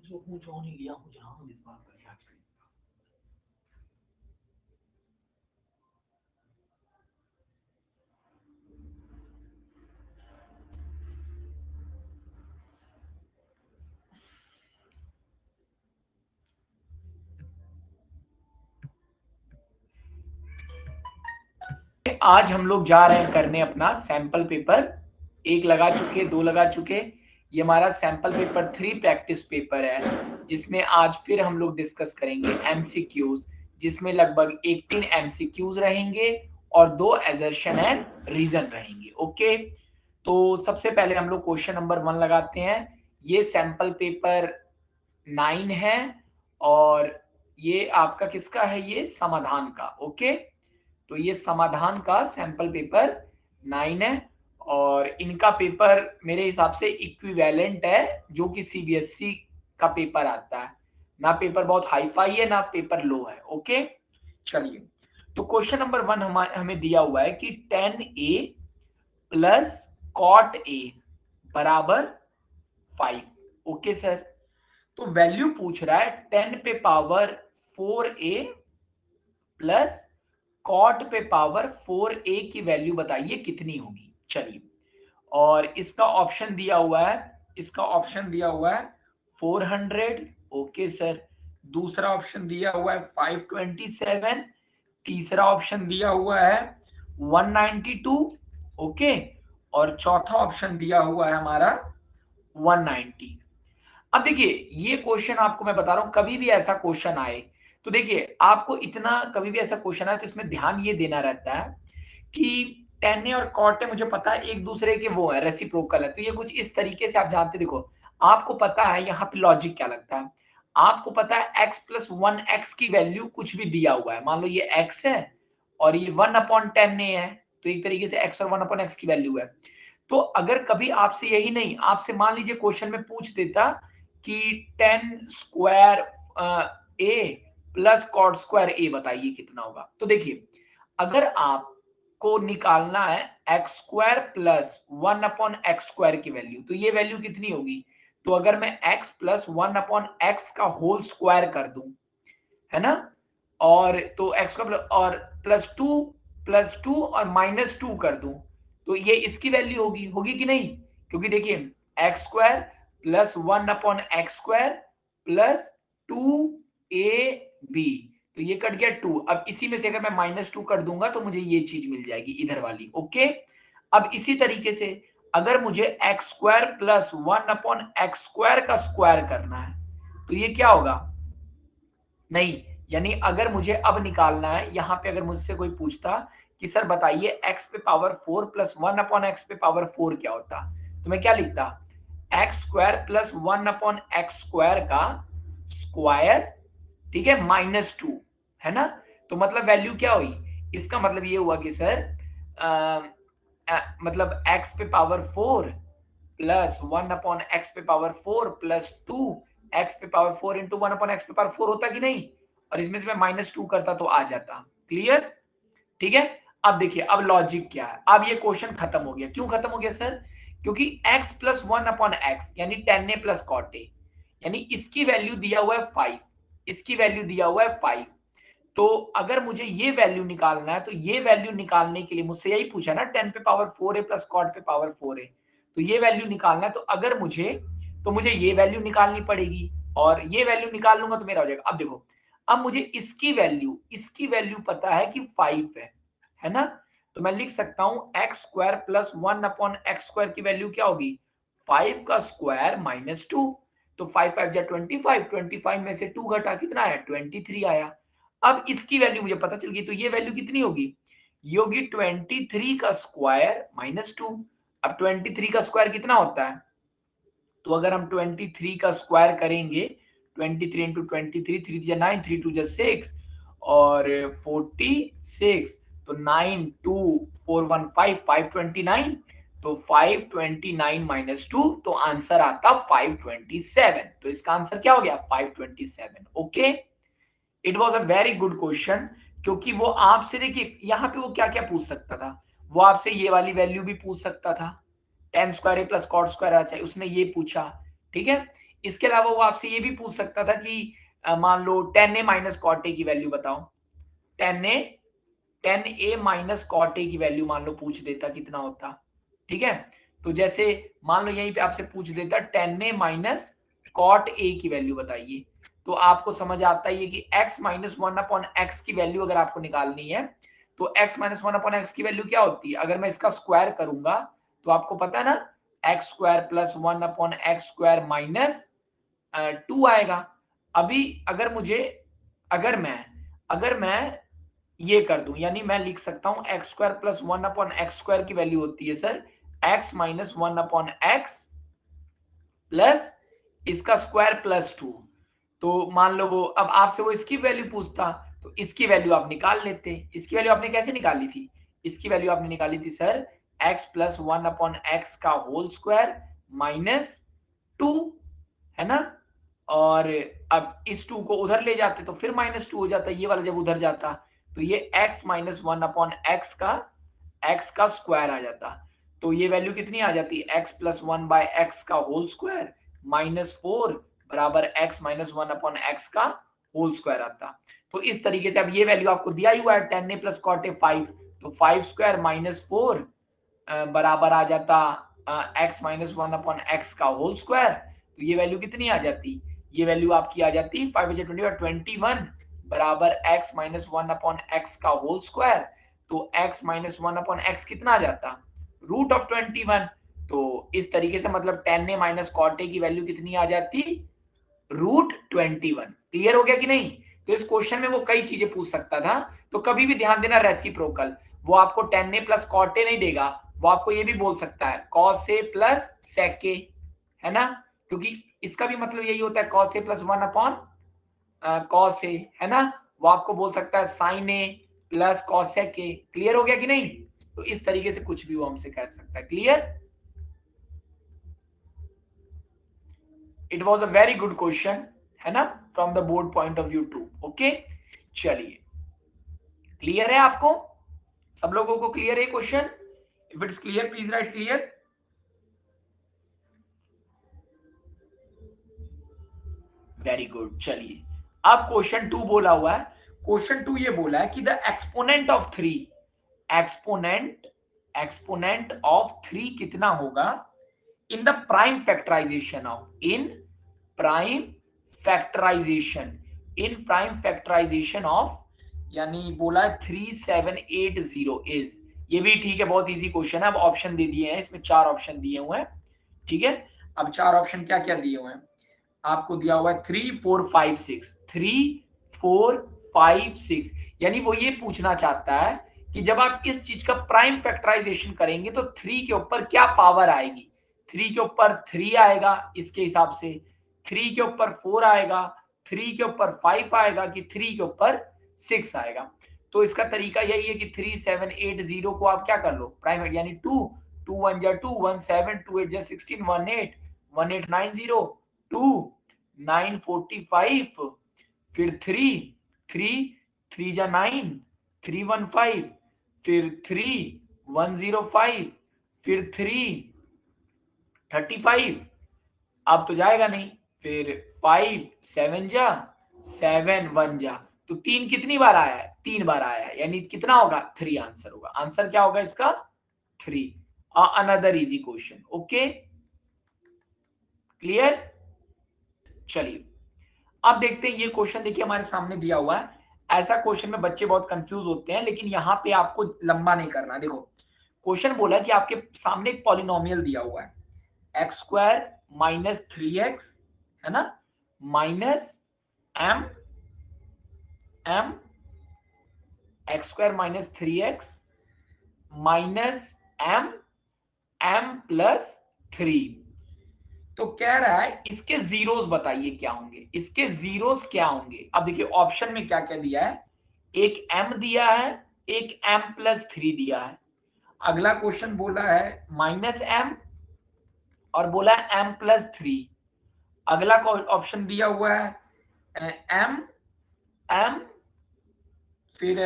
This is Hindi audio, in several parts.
जो पूछ नहीं लिया पूछ रहा हूँ इस बात का क्या करें। आज हम लोग जा रहे हैं करने अपना सैंपल पेपर, एक लगा चुके, दो लगा चुके। ये हमारा सैंपल पेपर 3 प्रैक्टिस पेपर है, जिसमें आज फिर हम लोग डिस्कस करेंगे एमसीक्यूज, जिसमें लगभग 18 एमसीक्यूज रहेंगे और 2 असर्शन एंड रीजन रहेंगे। ओके, तो सबसे पहले हम लोग क्वेश्चन नंबर 1 लगाते हैं। ये सैंपल पेपर 9 है और ये आपका किसका है, ये समाधान का। ओके, तो ये समाधान का सैंपल पेपर 9 है और इनका पेपर मेरे हिसाब से इक्विवेलेंट है जो कि सीबीएसई का पेपर आता है। ना पेपर बहुत हाई फाई है ना पेपर लो है। ओके, चलिए, तो क्वेश्चन नंबर 1 हमें दिया हुआ है कि 10a प्लस कॉट ए बराबर 5। ओके सर, तो वैल्यू पूछ रहा है 10 पे पावर 4a प्लस कॉट पे पावर 4a की वैल्यू बताइए कितनी होगी। चलिए, और इसका ऑप्शन दिया हुआ है, इसका ऑप्शन दिया हुआ है 400। ओके सर, दूसरा ऑप्शन दिया हुआ है 527, तीसरा ऑप्शन दिया हुआ है 192। ओके, और चौथा ऑप्शन दिया हुआ है हमारा 190। अब देखिए, ये क्वेश्चन आपको मैं बता रहा हूं, कभी भी ऐसा क्वेश्चन आए तो देखिए आपको इतना, कभी भी ऐसा क्वेश्चन आए तो इसमें ध्यान ये देना रहता है कि टेन ए और कॉट ए मुझे पता है एक दूसरे के वो है, रेसिप्रोकल है। तो ये कुछ इस तरीके से आप जानते, देखो आपको पता है यहाँ पे लॉजिक क्या लगता है। आपको पता है x प्लस 1x की वैल्यू कुछ भी दिया हुआ है, मान लो ये x है और ये 1/10 है, तो एक तरीके से x और 1/x की वैल्यू है। तो अगर कभी आपसे यही नहीं, आपसे मान लीजिए क्वेश्चन में पूछ देता कि 10 स्क्वायर ए प्लस कॉट स्क्वायर ए बताइए कितना होगा। तो देखिए, अगर आपको निकालना है एक्स स्क्वायर प्लस 1/x² की वैल्यू, तो ये वैल्यू कितनी होगी। तो अगर मैं x प्लस 1/x का होल स्क्वायर कर दूं, है ना, और तो x का और प्लस टू और -2 कर दूं, तो ये इसकी वैल्यू होगी, होगी कि नहीं। क्योंकि देखिए x² plus 1/x² plus 2ab, तो ये कट गया 2। अब इसी में से अगर मैं -2 कर दूंगा तो मुझे ये चीज मिल जाएगी इधर वाली। ओके, अब इसी तरीके से अगर मुझे x² प्लस 1/x² का स्क्वायर करना है तो ये क्या होगा, नहीं, यानी अगर मुझे अब निकालना है, यहां पे अगर मुझसे कोई पूछता कि सर बताइए x पे पावर 4 प्लस 1/x पे पावर 4 क्या होता, तो मैं क्या लिखता, x² प्लस 1/x² का स्क्वायर, ठीक है, -2, है ना। तो मतलब वैल्यू क्या हुई, इसका मतलब ये हुआ कि सर मतलब x पे पावर 4 प्लस 1/x पे पावर 4 प्लस 2 x पे पावर 4 इंटू 1/x पे पावर 4 होता कि नहीं, और इसमें से मैं -2 करता तो आ जाता। क्लियर, ठीक है। अब देखिए, अब लॉजिक क्या है, अब ये क्वेश्चन खत्म हो गया। क्यों खत्म हो गया सर, क्योंकि x प्लस 1/x यानी 10a प्लस कॉट ए, यानी इसकी वैल्यू दिया हुआ है 5, इसकी वैल्यू दिया हुआ है 5, तो अगर मुझे ये वैल्यू निकालना है तो ये वैल्यू निकालने के लिए मुझसे यही पूछा ना 10 पे पावर 4 है प्लस कॉट पे पावर 4 है, तो ये वैल्यू निकालना है। तो अगर मुझे ये वैल्यू निकालनी पड़ेगी और ये वैल्यू निकाल लूंगा तो मेरा हो जाएगा। अब देखो, अब मुझे इसकी वैल्यू पता है कि 5 है ना? तो मैं लिख सकता हूं एक्स स्क्वायर प्लस 1/x² की वैल्यू क्या होगी? 5 का स्क्वायर माइनस 2। तो 5 5 जा 25, 25 में से 2 घटा कितना आया? 23 आया। अब इसकी वैल्यू मुझे पता चल गई, तो ये वैल्यू कितनी होगी? ये होगी 23 का स्क्वायर माइनस 2। अब 23 का स्क्वायर कितना होता है? तो अगर हम 23 का स्क्वायर करेंगे, 23 इंटू 23, 3 जा 9, 3 2 जा 6 और 46, तो 9 2 4 1 5 529, तो 529 माइनस 2, तो आंसर आता 527। तो इसका आंसर क्या हो गया? 527। Okay, it was a very good question, क्योंकि वो आपसे, देखिए यहाँ पे वो क्या क्या पूछ सकता था। वो आपसे ये वाली वैल्यू भी पूछ सकता था, टेन स्क्वायर ए प्लस कॉट स्क्वायर आ चाहिए, उसने ये पूछा। ठीक है, इसके अलावा वो आपसे ये भी पूछ सकता था कि मान लो 10a माइनस कॉट ए की वैल्यू बताओ। 10a माइनस कॉट ए की वैल्यू मान लो पूछ देता, कितना होता? ठीक है, तो जैसे मान लो यहीं पे आपसे पूछ देता 10a माइनस कॉट ए की वैल्यू बताइए, तो आपको समझ आता ही है कि x माइनस 1/x की वैल्यू अगर आपको निकालनी है, तो x माइनस 1/x की वैल्यू क्या होती है? अगर मैं इसका स्क्वायर करूंगा तो आपको पता है ना, x square plus 1/x² minus 2 आएगा। अभी अगर मैं ये कर दूं, यानी मैं लिख सकता हूं एक्स स्क्वायर प्लस 1/x² की वैल्यू होती है sir x minus 1/x plus इसका स्क्वायर प्लस 2। तो मान लो वो, अब आपसे वो इसकी वैल्यू पूछता, तो इसकी वैल्यू आप निकाल लेते। इसकी वैल्यू आपने कैसे निकाली थी? इसकी वैल्यू आपने निकाली थी सर x प्लस 1/x का होल स्क्वायर माइनस 2, है ना? और अब इस 2 को उधर ले जाते तो फिर माइनस 2 हो जाता, ये वाला जब उधर जाता तो ये x माइनस 1/x का स्क्वायर आ जाता। तो ये वैल्यू कितनी आ जाती? x प्लस 1/x का होल स्क्वायर माइनस 4 बराबर x माइनस 1/x का होल स्क्वायर आता। तो इस तरीके से अब ये वैल्यू आपको दिया ही हुआ है 10a प्लस कॉट ए 5, तो 5 स्क्वायर माइनस 4 बराबर आ जाता x माइनस 1/x का होल स्क्वायर। तो ये वैल्यू कितनी आ जाती? ये वैल्यू आपकी आ जाती 5/21 बराबर x माइनस 1/x का होल स्क्वायर। तो x माइनस 1/x कितना आ जाता? Root of 21। तो इस तरीके से मतलब 10a माइनस कॉट ए की वैल्यू कितनी आ जाती? रूट 21। क्लियर हो गया कि नहीं? तो इस क्वेश्चन में वो कई चीजें पूछ सकता था। तो कभी भी ध्यान देना, रेसिप्रोकल, वो आपको 10a प्लस कॉट ए नहीं देगा, वो आपको ये भी बोल सकता है कॉस ए प्लस सेक ए, है ना? क्योंकि इसका भी मतलब यही होता है cos A plus 1 upon cos A, है ना? वो आपको बोल सकता है sine A plus cosec A. Clear हो गया कि नहीं? तो इस तरीके से कुछ भी वो हमसे कर सकता है। Clear? It was a very good question, है ना, from the board point of view too. Okay, चलिए, क्लियर है आपको? सब लोगों को क्लियर है question? If it's clear please write clear. Very good. चलिए, अब क्वेश्चन 2 बोला हुआ है। क्वेश्चन 2 ये बोला है कि the exponent of 3, exponent of 3 कितना होगा in the prime factorization of, prime factorization prime factorization of, यानी बोला है 3780 इज। ये भी ठीक है, बहुत इजी क्वेश्चन है। अब ऑप्शन दे दिए हैं, इसमें 4 ऑप्शन दिए हुए हैं। ठीक है, अब 4 ऑप्शन क्या क्या दिए हुए हैं आपको? दिया हुआ है 3 4 5 6, 3 4 5 6, यानी वो ये पूछना चाहता है कि जब आप इस चीज का प्राइम फैक्टराइजेशन करेंगे तो 3 के ऊपर क्या पावर आएगी? 3 के ऊपर 3 आएगा इसके हिसाब से, 3 के ऊपर 4 आएगा, 3 के ऊपर 5 आएगा, कि 3 के ऊपर 6 आएगा। तो इसका तरीका यही है कि 3780 को आप क्या कर लो, प्राइम, यानी 2 2 1 जा 2, 1 7, 2 8 जा 16, 1 8, 1890, 2 945, फिर 3 3 3 जा 9, 315, फिर 3 105, फिर 3 35, अब तो जाएगा नहीं, फिर 5 7 जा 7 1 जा, तो 3 कितनी बार आया है? 3 बार आया है, यानी कितना होगा? 3 आंसर होगा। आंसर क्या होगा इसका? 3। Another easy question. Okay, clear? चलिए अब देखते हैं ये क्वेश्चन। देखिए हमारे सामने दिया हुआ है। ऐसा क्वेश्चन में बच्चे बहुत कंफ्यूज होते हैं, लेकिन यहाँ पे आपको लंबा नहीं करना। देखो क्वेश्चन बोला कि आपके सामने एक पॉलिनोमियल दिया हुआ है, एक्स स्क्वायर माइनस 3x, है ना, minus m m x square minus 3x minus m m plus 3। तो कह रहा है इसके जीरोस बताइए क्या होंगे, इसके जीरोस क्या होंगे। अब देखिए ऑप्शन में क्या क्या दिया है, एक m दिया है, एक m प्लस 3 दिया है। अगला क्वेश्चन बोला है माइनस m और बोला है m प्लस 3। अगला ऑप्शन दिया हुआ है m m फिर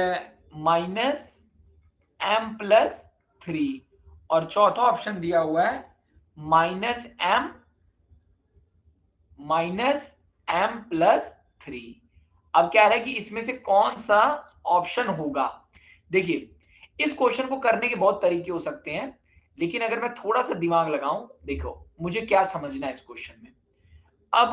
माइनस m प्लस 3 और चौथा ऑप्शन दिया हुआ है minus m minus m plus 3। अब क्या रहा है कि इसमें से कौन सा ऑप्शन होगा। देखिए इस क्वेश्चन को करने के बहुत तरीके हो सकते हैं, लेकिन अगर मैं थोड़ा सा दिमाग लगाऊं, देखो मुझे क्या समझना है इस क्वेश्चन में। अब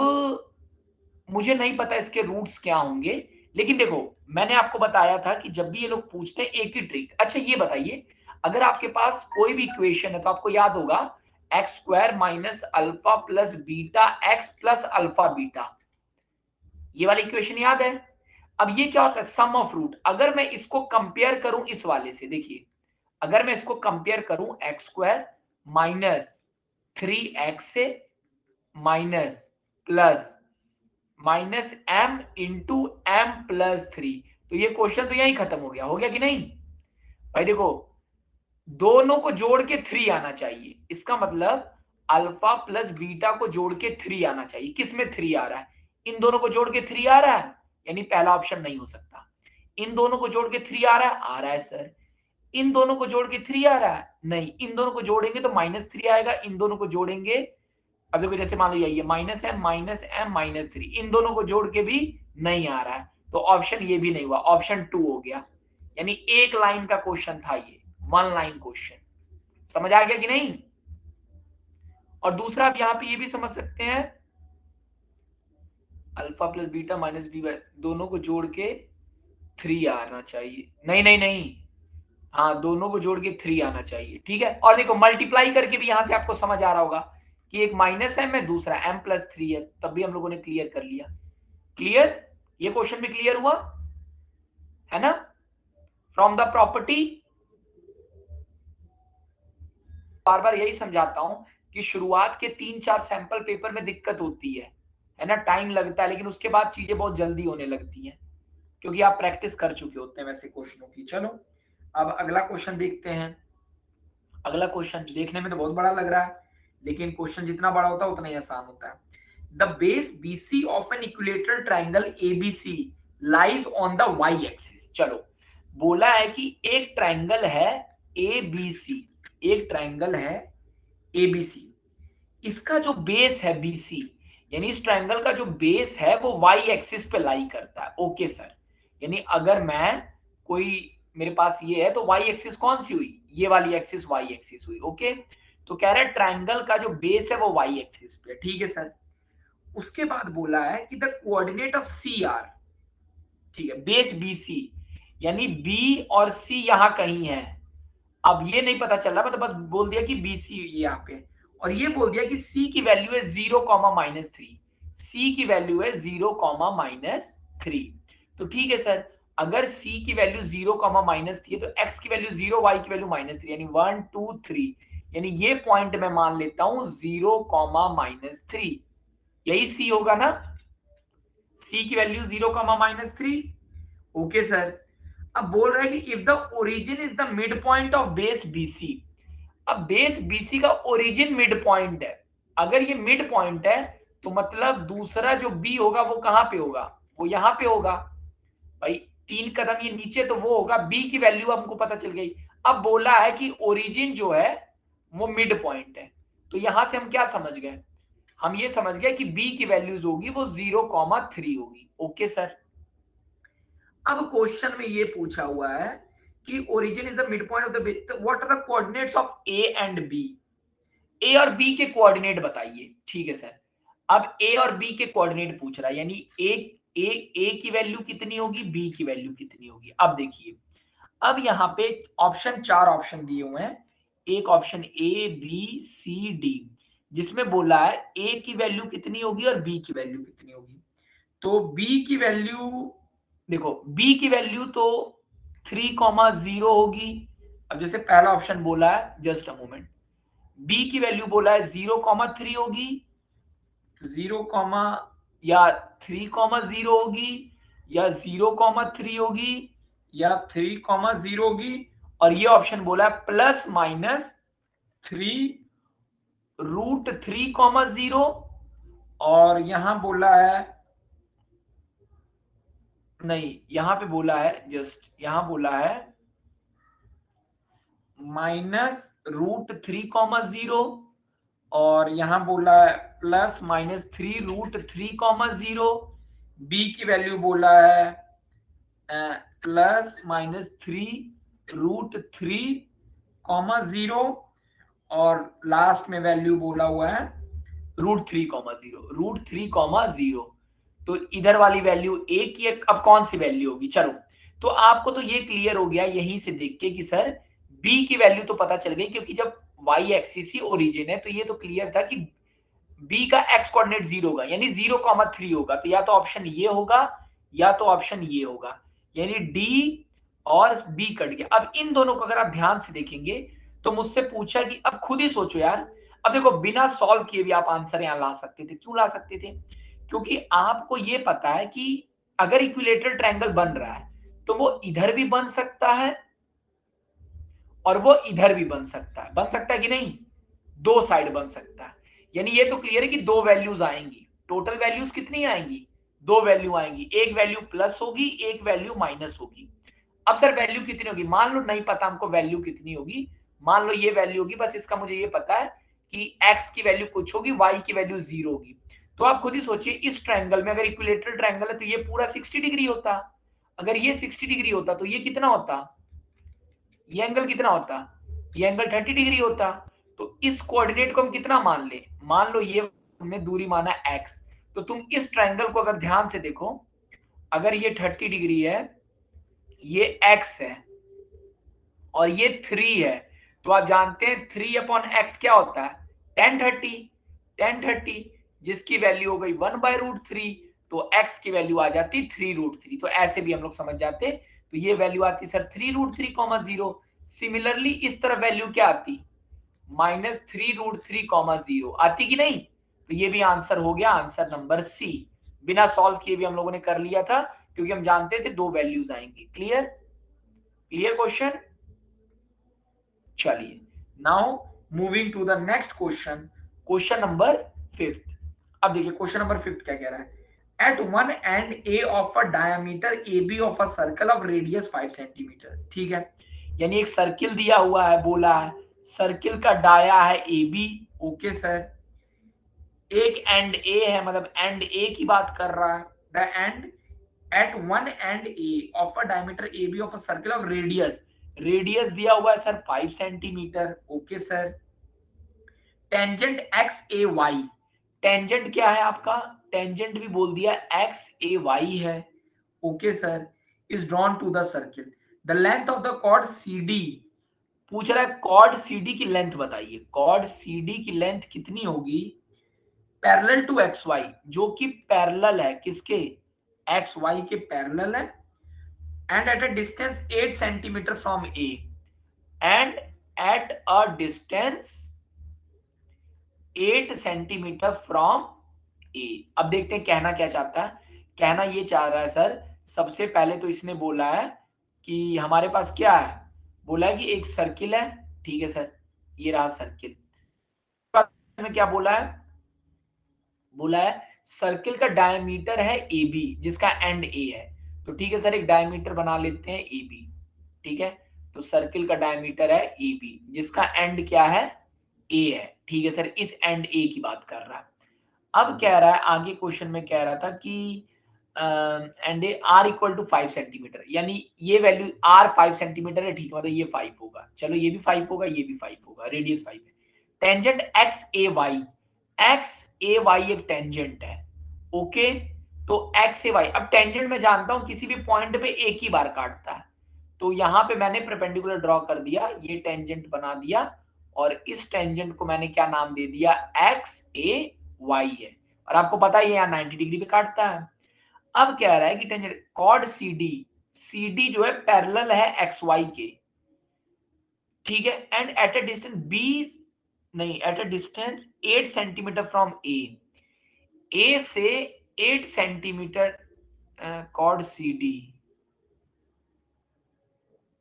मुझे नहीं पता इसके रूट्स क्या होंगे, लेकिन देखो मैंने आपको बताया था कि जब भी ये लोग पूछते हैं एक ही ट्रिक। अच्छा ये बताइए, अगर आपके पास कोई भी इक्वेशन है तो आपको याद होगा x square minus alpha plus beta x plus alpha beta, ये वाली इक्वेशन याद है। अब ये क्या होता है? सम ऑफ रूट। अगर मैं इसको कंपेयर करूं इस वाले से, देखिए अगर मैं इसको कंपेयर करूं एक्स स्क्वायर माइनस 3x से minus plus minus m into m plus 3, तो ये क्वेश्चन तो यही खत्म हो गया कि नहीं भाई? देखो दोनों को जोड़ के 3 आना चाहिए, इसका मतलब अल्फा प्लस बीटा को जोड़ के 3 आना चाहिए। किस में 3 आ रहा है? इन दोनों को जोड़ के 3 आ रहा है, यानी पहला ऑप्शन नहीं हो सकता। इन दोनों को जोड़ के 3 आ रहा है सर। इन दोनों को जोड़ के 3 आ रहा है, नहीं। इन दोनों को जोड़ेंगे तो माइनस 3 आएगा, इन दोनों को जोड़ेंगे, अब देखो जैसे मान लो ये माइनस एम माइनस 3, इन दोनों को जोड़ के भी नहीं आ रहा है, तो ऑप्शन ये भी नहीं हुआ, ऑप्शन 2 हो गया। यानी एक लाइन का क्वेश्चन था ये, 1 लाइन क्वेश्चन। समझ आ गया कि नहीं? और दूसरा आप यहाँ पे ये भी समझ सकते हैं, alpha plus beta minus b, दोनों को जोड़ के 3 आना चाहिए। नहीं नहीं नहीं, हाँ दोनों को जोड़ के 3 आना चाहिए, ठीक है। और देखो मल्टीप्लाई करके भी यहां से आपको समझ आ रहा होगा कि एक माइनस एम है, दूसरा एम प्लस 3 है, तब भी हम लोगों ने क्लियर कर लिया। क्लियर? ये क्वेश्चन भी क्लियर हुआ है ना? फ्रॉम द प्रॉपर्टी बार बार यही समझाता हूं कि शुरुआत के 3-4 सैंपल पेपर में दिक्कत होती है ना, टाइम लगता है, लेकिन उसके बाद चीजें बहुत जल्दी होने लगती हैं क्योंकि आप प्रैक्टिस कर चुके होते हैं वैसे क्वेश्चनों की। चलो अब अगला क्वेश्चन देखते हैं। अगला क्वेश्चन देखने में तो बहुत बड़ा लग रहा है, लेकिन क्वेश्चन जितना बड़ा होता है उतना ही आसान होता है। The base BC of an equilateral triangle ABC lies on the y axis. चलो बोला है कि एक ट्राइंगल है ABC, एक ट्राइंगल है ABC, इसका जो बेस है BC, यानी इस ट्राइंगल का जो बेस है वो वाई एक्सिस पे लाई करता है। ओके सर, यानी अगर मैं कोई, मेरे पास ये है तो वाई एक्सिस कौन सी हुई? ये वाली एक्सिस वाई एक्सिस हुई। ओके, तो कह रहा है ट्राइंगल का जो बेस है वो वाई एक्सिस पे, ठीक है सर। उसके बाद बोला है कि द कोऑर्डिनेट ऑफ CR, ठीक है, बेस BC, यानी B और C यहां कहीं है। अब ये नहीं पता चल रहा, मैं तो बस बोल दिया कि BC यहाँ पे, और ये बोल दिया कि C की वैल्यू है 0,-3, C की वैल्यू है 0,-3। तो ठीक है सर, अगर C की वैल्यू 0,-3 है तो X की वैल्यू 0, Y की वैल्यू -3, यानी 1 2 3, यानी ये पॉइंट मैं मान लेता हूं 0,-3, यही C होगा ना? C की वैल्यू 0,-3। ओके सर, अब बोल रहा है कि if the origin is the mid point of base BC, अब बेस BC का ओरिजिन मिड पॉइंट है, अगर ये मिड पॉइंट है तो मतलब दूसरा जो B होगा वो कहां पे होगा? वो यहां पे होगा भाई, 3 कदम ये नीचे, तो वो होगा B की वैल्यू हमको पता चल गई। अब बोला है कि ओरिजिन जो है वो मिड पॉइंट है, तो यहां से हम क्या समझ गए? हम ये समझ गए कि B की वैल्यूज होगी वो 0,3 होगी। ओके सर, अब क्वेश्चन में ये पूछा हुआ है कि origin is the mid point of the base, तो what are the coordinates of A and B. A और बी के कोऑर्डिनेट बताइए। ठीक है सर, अब ए और बी के कोऑर्डिनेट पूछ रहा है, यानी ए की वैल्यू कितनी होगी, बी की वैल्यू कितनी होगी। अब देखिए, अब यहाँ पे ऑप्शन, 4 ऑप्शन दिए हुए हैं, एक option A B C D, जिसमें बोला है ए की वैल्यू कितनी होगी और बी की वैल्यू कितनी होगी। तो बी की वैल्यू देखो, बी की वैल्यू तो 3,0 होगी। अब जैसे पहला ऑप्शन बोला है, जस्ट अ मोमेंट, बी की वैल्यू बोला है 0,3 होगी, 0, या 3,0 होगी, या 0,3 होगी, या 3,0 होगी, और ये ऑप्शन बोला है +-3√3,0, और यहां बोला है, नहीं यहां पे बोला है, जस्ट यहां बोला है -√3,0, और यहां बोला है +-3√3,0। बी की वैल्यू बोला है +-3√3,0, और लास्ट में वैल्यू बोला हुआ है √3,0। तो इधर वाली वैल्यू ए की, अब कौन सी वैल्यू होगी, चलो। तो आपको तो ये क्लियर हो गया यहीं से देख के कि सर बी की वैल्यू तो पता चल गई, क्योंकि जब वाई एक्सिस ही ओरिजिन है तो ये तो क्लियर था कि बी का एक्स कोऑर्डिनेट 0 होगा, यानी 0,3 होगा। तो या तो ऑप्शन ये होगा, या तो ऑप्शन ये होगा, यानी डी और बी कट गया। अब इन दोनों को अगर आप ध्यान से देखेंगे तो मुझसे पूछा कि अब खुद ही सोचो यार। अब देखो, बिना सॉल्व किए भी आप आंसर यहां ला सकते थे। क्यों ला सकते थे? क्योंकि आपको ये पता है कि अगर इक्विलेटरल ट्रायंगल बन रहा है तो वो इधर भी बन सकता है और वो इधर भी बन सकता है। बन सकता है कि नहीं? दो साइड बन सकता है। यानी ये तो क्लियर है कि दो वैल्यूज आएंगी। टोटल वैल्यूज कितनी आएंगी? दो वैल्यू आएंगी, एक वैल्यू प्लस होगी, एक वैल्यू माइनस होगी। अब सर वैल्यू कितनी होगी? मान लो नहीं पता हमको वैल्यू कितनी होगी, मान लो ये वैल्यू होगी, बस इसका मुझे ये पता है कि x की वैल्यू कुछ होगी, y की वैल्यू 0 होगी। तो आप खुद ही सोचिए, इस ट्रायंगल में अगर इक्विलेटरल ट्रायंगल है तो ये पूरा 60 डिग्री होता। अगर ये 60 डिग्री होता तो ये कितना होता? ये एंगल कितना होता? ये एंगल 30 डिग्री होता। तो इस कोऑर्डिनेट को हम कितना मान ले? मान लो ये हमने दूरी माना x। तो तुम इस ट्रायंगल को अगर ध्यान से देखो, अगर ये 30 डिग्री है, ये x है और ये 3 है, तो आप जानते हैं 3/x क्या होता है? tan 30, जिसकी वैल्यू हो गई 1/√3। तो x की वैल्यू आ जाती 3√3। तो ऐसे भी हम लोग समझ जाते, तो ये वैल्यू आती सर 3√3,0। सिमिलरली इस तरफ वैल्यू क्या आती? -3√3,0 आती कि नहीं? तो ये भी आंसर हो गया, आंसर नंबर सी। बिना सॉल्व किए भी हम लोगों ने कर लिया था, क्योंकि हम जानते थे दो वैल्यूज आएंगी। क्लियर? Clear question? चलिए, now moving to the next question, question number 5। अब देखिए क्वेश्चन नंबर 5 क्या कह रहा है। At one end A of a diameter A B of a circle of radius 5 centimetre. ठीक है, यानी एक सर्किल दिया हुआ है, बोला है सर्किल का डाया है ए बी। ओके सर, एक एंड ए है, मतलब एंड ए की बात कर रहा है। The and at one end A of a diameter A B of a circle of radius, radius दिया हुआ है sir 5 centimeter. Okay sir, tangent X A Y, tangent क्या है आपका? टेंजेंट भी बोल दिया, एक्स ए वाई है। Okay sir, is drawn to the circle. The length of the chord C D, पूछ रहा है कॉर्ड सी डी की लेंथ बताइए। कॉर्ड सी डी की लेंथ कितनी होगी? पैरेलल टू एक्स वाई, जो कि पैरेलल है किसके? एक्स वाई के पैरेलल है। And at a distance 8 centimetre from A, and at a distance 8 centimetre from A. अब देखते हैं कहना क्या चाहता है। कहना ये चाह रहा है सर, सबसे पहले तो इसने बोला है कि हमारे पास क्या है, बोला है कि एक सर्किल है। ठीक है सर, ये रहा सर्किल। में क्या बोला है? बोला है सर्किल का डायमीटर है ए बी, जिसका एंड ए है। तो ठीक है सर, एक डायमीटर बना लेते हैं ए बी। ठीक है, तो सर्किल का डायमीटर है ए बी, जिसका एंड क्या है? ए है। ठीक है सर, इस एंड ए की बात कर रहा है। अब कह रहा है आगे क्वेश्चन में, कह रहा था कि and are equal to 5 centimetre, यानी ये वैल्यू आर 5 सेंटीमीटर है, ठीक है, मतलब ये 5 होगा, चलो ये भी 5 होगा, ये भी 5 होगा, रेडियस 5 है। Tangent X A Y, x A Y एक टेंजेंट है, ओके। तो एक्स ए वाई, अब टेंजेंट मैं जानता हूं किसी भी पॉइंट पे एक ही बार काटता है, तो यहां पे मैंने परपेंडिकुलर ड्रॉ कर दिया, ये टेंजेंट बना दिया, और इस टेंजेंट को मैंने क्या नाम दे दिया, एक्स ए वाई है, और आपको पता है ये यहाँ 90 डिग्री पे काटता है। अब कह रहा है कि टेंजेंट कॉर्ड CD, CD जो है पैरेलल है एक्स वाई के, ठीक है, and at a distance B, नहीं, at a distance 8 centimetre from A से 8 सेंटीमीटर, कॉर्ड CD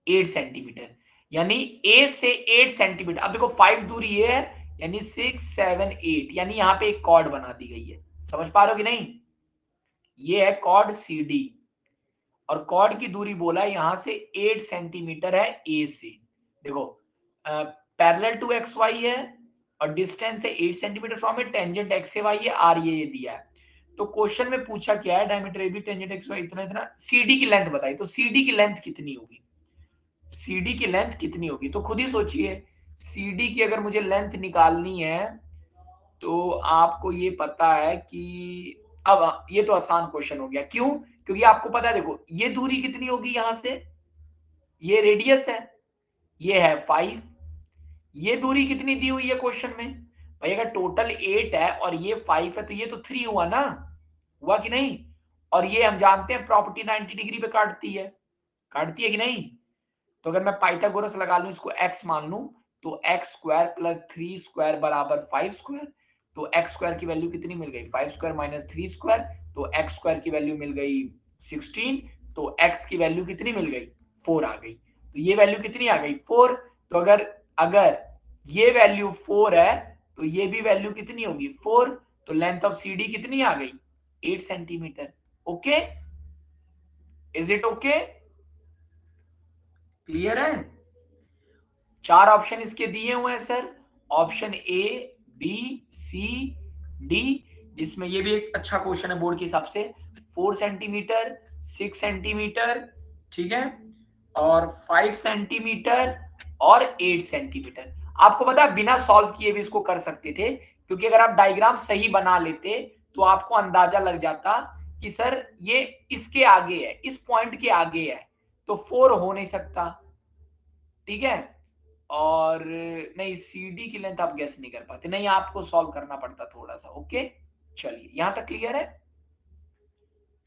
8 सेंटीमीटर, यानी ए से 8 सेंटीमीटर, अब देखो 5 दूरी ये है, यानी 6 7 8, यानी यहां पे एक कॉर्ड बना दी गई है, समझ पा रहे हो कि नहीं, ये है कॉर्ड CD, और कॉर्ड की दूरी बोला है यहां से 8 सेंटीमीटर है ए से, देखो पैरेलल टू एक्स वाई है, और डिस्टेंस है 8 centimetre from A, tangent x से वाई है, आर ये दिया है। तो क्वेश्चन में पूछा क्या है, diameter A B tangent x y इतना इतना, सीडी की लेंथ बताई, तो सीडी की लेंथ कितनी होगी, सीडी की लेंथ कितनी होगी, तो खुद ही सोचिए, सीडी की अगर मुझे लेंथ निकालनी है, तो आपको ये पता है कि, अब ये तो आसान क्वेश्चन हो गया, क्यों, क्योंकि आपको पता है, देखो ये दूरी कितनी होगी यहां से, ये रेडियस है, ये है 5, ये दूरी कितनी दी हुई है क्वेश्चन में, भाई अगर टोटल 8 है और ये 5 है, तो ये तो 3 हुआ ना, हुआ कि नहीं, और ये हम जानते हैं प्रॉपर्टी 90 डिग्री पे काटती है कि नहीं, तो अगर मैं पाइथागोरस लगा लूं, इसको x मान लूं, तो एक्स स्क्वायर प्लस 3 स्क्वायर बराबर 5 स्क्वायर, तो एक्स स्क्वायर की वैल्यू कितनी मिल गई, 5 स्क्वायर माइनस 3 स्क्वायर, तो एक्स स्क्वायर की वैल्यू मिल गई 16, तो x की वैल्यू कितनी मिल गई, 4 आ गई, तो ये वैल्यू कितनी आ गई, 4, तो अगर अगर ये वैल्यू 4 है, तो ये भी वैल्यू कितनी होगी, 4, तो लेंथ ऑफ CD कितनी आ गई, 8 centimetre, okay, is it okay, clear है। 4 ऑप्शन इसके दिए हुए हैं sir, option A B C D, जिसमें ये भी एक अच्छा क्वेश्चन है बोर्ड के हिसाब से, 4 सेंटीमीटर, 6 सेंटीमीटर, ठीक है, और 5 सेंटीमीटर और 8 सेंटीमीटर। आपको पता है बिना सॉल्व किए भी इसको कर सकते थे, क्योंकि अगर आप डायग्राम सही बना लेते तो आपको अंदाजा लग जाता कि सर ये इसके आगे है, इस पॉइंट के आगे है, तो 4 हो नहीं सकता, ठीक है, और नहीं CD की लेंथ आप गेस नहीं कर पाते, नहीं आपको सॉल्व करना पड़ता थोड़ा सा, ओके, चलिए यहां तक क्लियर है,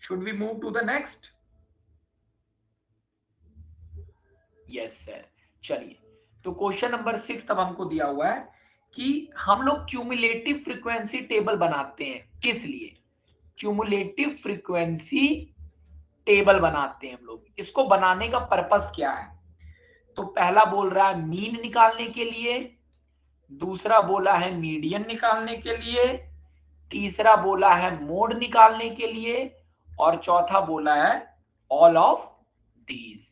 should we move to the next, yes sir, चलिए, तो क्वेश्चन नंबर 6 तब हमको दिया हुआ है कि हम लोग क्यूमुलेटिव फ्रीक्वेंसी टेबल बनाते हैं, किस लिए, क्यूमुलेटिव फ्रीक्वेंसी टेबल बनाते हैं हम लोग, इसको बनाने का पर्पस क्या है, तो पहला बोल रहा है मीन निकालने के लिए, दूसरा बोला है मीडियन निकालने के लिए, तीसरा बोला है मोड निकालने के लिए, और चौथा बोला है ऑल ऑफ दीज,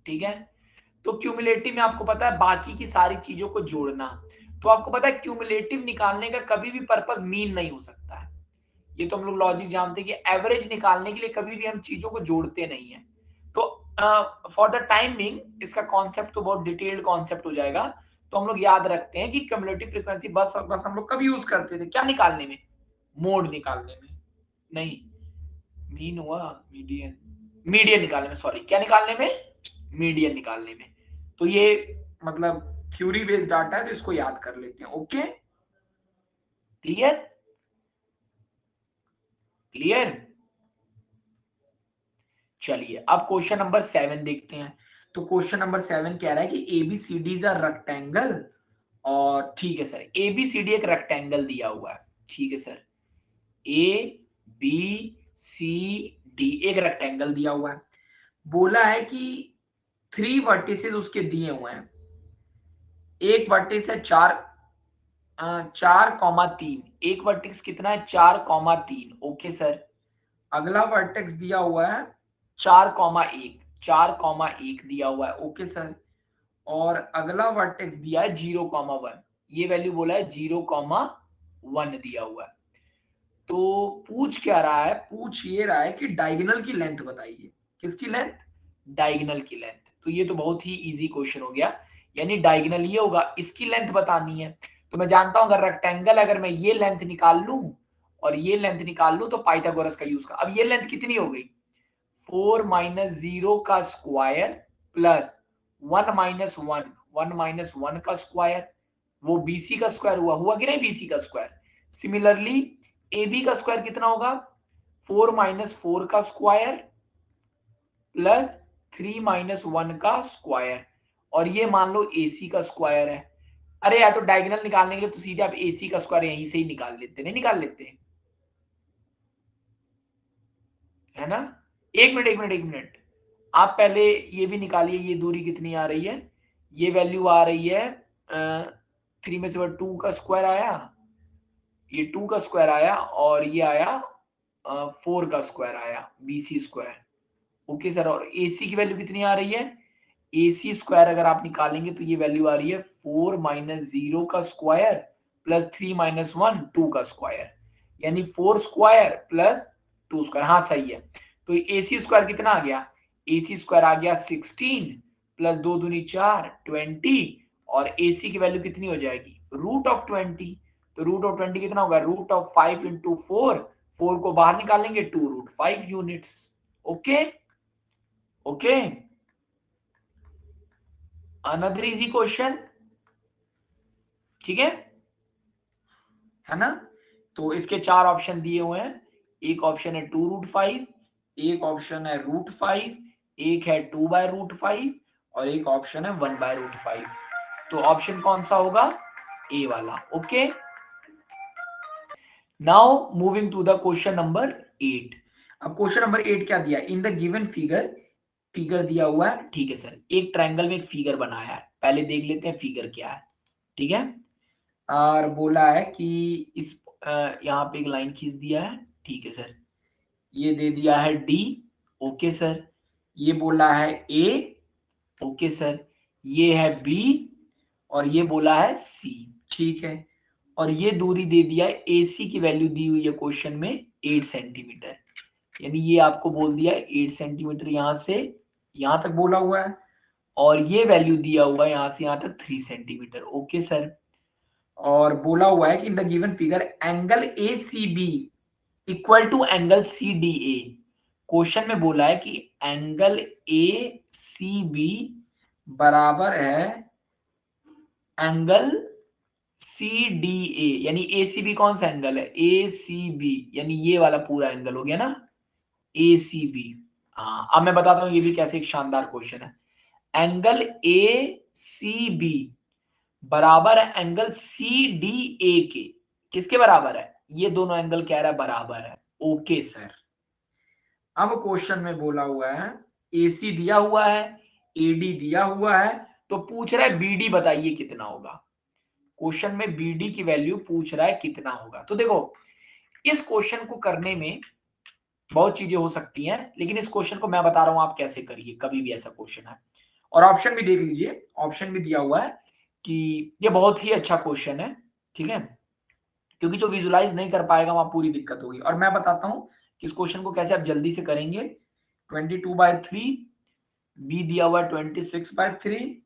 ठीक है। तो क्यूमुलेटिव में आपको पता है बाकी की सारी चीजों को जोड़ना, तो आपको पता है क्यूमुलेटिव निकालने का कभी भी पर्पस मीन नहीं हो सकता है, ये तो हम लोग लॉजिक जानते हैं कि एवरेज निकालने के लिए कभी भी हम चीजों को जोड़ते नहीं है, तो फॉर द टाइमिंग इसका कॉन्सेप्ट तो बहुत डिटेल्ड कॉन्सेप्ट हो जाएगा, तो हम लोग याद रखते हैं कि क्यूमुलेटिव फ्रीक्वेंसी बस और बस हम लोग कब यूज करते थे, क्या निकालने में, मोड निकालने में, नहीं, मीन हुआ, मीडियन, मीडियन निकालने में, सॉरी क्या निकालने में, मीडियन निकालने में, तो ये मतलब थ्योरी बेस्ड डाटा है, तो इसको याद कर लेते हैं, ओके, क्लियर, क्लियर, चलिए अब क्वेश्चन नंबर 7 देखते हैं, तो क्वेश्चन नंबर 7 कह रहा है कि ABCD इज अ रेक्टेंगल, और ठीक है सर, ABCD एक रेक्टेंगल दिया हुआ है, ठीक है सर, ABCD एक रेक्टेंगल दिया हुआ है, बोला है कि 3 वर्टिसेस उसके दिए हुए हैं, एक वर्टिस है 4,3, एक वर्टिक्स कितना है 4,3, ओके सर, अगला वर्टेक्स दिया हुआ है 4,1, 4,1 दिया हुआ है, ओके सर, और अगला वर्टेक्स दिया है 0,1, ये वैल्यू बोला है 0,1 दिया हुआ है, तो पूछ क्या रहा है, पूछ ये रहा है कि डायगोनल की लेंथ बताइए। किसकी लेंथ? डायगोनल की लेंथ। तो ये तो बहुत ही इजी क्वेश्चन हो गया, यानी डायगोनल ये होगा, इसकी लेंथ बतानी है। तो मैं जानता हूं अगर रेक्टेंगल, अगर मैं ये लेंथ निकाल लूं और ये लेंथ निकाल लूं तो पाइथागोरस का यूज कर। अब ये लेंथ कितनी हो गई? 4 माइनस 0 का स्क्वायर प्लस 1 माइनस 1, 1 माइनस 1 का स्क्वायर, वो बीसी का स्क्वायर हुआ कि नहीं? बीसी का स्क्वायर। सिमिलरली AB का स्क्वायर कितना होगा? 4 माइनस 4 का स्क्वायर प्लस 3 माइनस 1 का स्क्वायर, और ये मान लो AC का स्क्वायर है। अरे यार, तो डायगोनल निकालने के लिए तो सीधे आप AC का स्क्वायर यहीं से ही निकाल लेते, नहीं निकाल लेते? है ना? एक मिनट, आप पहले ये भी निकालिए, ये दूरी कितनी आ रही है? ये वैल्यू आ रही है 3 में से 2 का स्क्वायर आया, ये 2 का स्क्वायर आया, और ये आया 4 का स्क्वायर आया, BC स्क्वायर। ओके सर, और AC की वैल्यू कितनी आ रही है? AC स्क्वायर अगर आप निकालेंगे तो ये वैल्यू आ रही है 4 माइनस 0 का स्क्वायर प्लस 3 माइनस 1, 2 का स्क्वायर, यानी 4 स्क्वायर प्लस 2 स्क्वायर। हाँ सही है। तो AC स्क्वायर कितना आ गया? AC स्क्वायर आ गया 16 प्लस 2 दूनी 4, 20, और AC की वैल्यू कितनी हो जाएगी? Root of 20। तो रूट ऑफ 20 कितना होगा? रूट ऑफ 5 इंटू 4, 4 को बाहर निकालेंगे 2 root 5 units. Okay okay, another easy question, ठीक है ना? तो इसके 4 ऑप्शन दिए हुए हैं। एक ऑप्शन है 2 रूट 5, एक ऑप्शन है रूट 5, एक है 2 बाय रूट 5, और एक ऑप्शन है 1 बाय रूट 5। तो ऑप्शन कौन सा होगा? ए वाला। Okay, now moving to the question number 8। अब क्वेश्चन नंबर 8 क्या दिया? In the given figure, figure दिया हुआ है, ठीक है सर, एक ट्रायंगल में एक फिगर बनाया है। पहले देख लेते हैं फिगर क्या है, ठीक है। और बोला है कि इस यहाँ पे एक लाइन खींच दिया है, ठीक है सर। ये दे दिया है डी, ओके सर। ये बोला है ए, ओके सर। ये है बी, और ये बोला है सी, ठीक है। और ये दूरी दे दिया है, AC की वैल्यू दी हुई है क्वेश्चन में 8 सेंटीमीटर, यानी ये आपको बोल दिया है 8 सेंटीमीटर यहां से यहां तक बोला हुआ है, और ये वैल्यू दिया हुआ है यहां से यहां तक 3 सेंटीमीटर, ओके सर। और बोला हुआ है कि in the given figure angle ACB equal to angle CDA। Question में बोला है कि एंगल ACB बराबर है एंगल CDA, यानी ACB कौन सा एंगल है? ACB, यानी ये वाला पूरा एंगल हो गया ना, ACB। हाँ, अब मैं बताता हूं ये भी कैसे एक शानदार क्वेश्चन है। एंगल ACB बराबर है एंगल CDA के। किसके बराबर है? ये दोनों एंगल कह रहा है बराबर है, ओके सर। अब क्वेश्चन में बोला हुआ है AC दिया हुआ है, AD दिया हुआ है, तो पूछ रहा है BD बताइए कितना होगा। क्वेश्चन में BD की वैल्यू पूछ रहा है कितना होगा। तो देखो, इस क्वेश्चन को करने में बहुत चीजें हो सकती हैं, लेकिन इस क्वेश्चन को मैं बता रहा हूं आप कैसे करिए, कभी भी ऐसा क्वेश्चन है। और ऑप्शन भी देख लीजिए, ऑप्शन भी दिया हुआ है कि ये बहुत ही अच्छा क्वेश्चन है, ठीक है। क्योंकि जो विजुलाइज नहीं कर पाएगा वहां पूरी दिक्कत होगी। और मैं बताता हूं कि इस क्वेश्चन को कैसे आप जल्दी से करेंगे। 22/3, बी दिया हुआ है 26/3,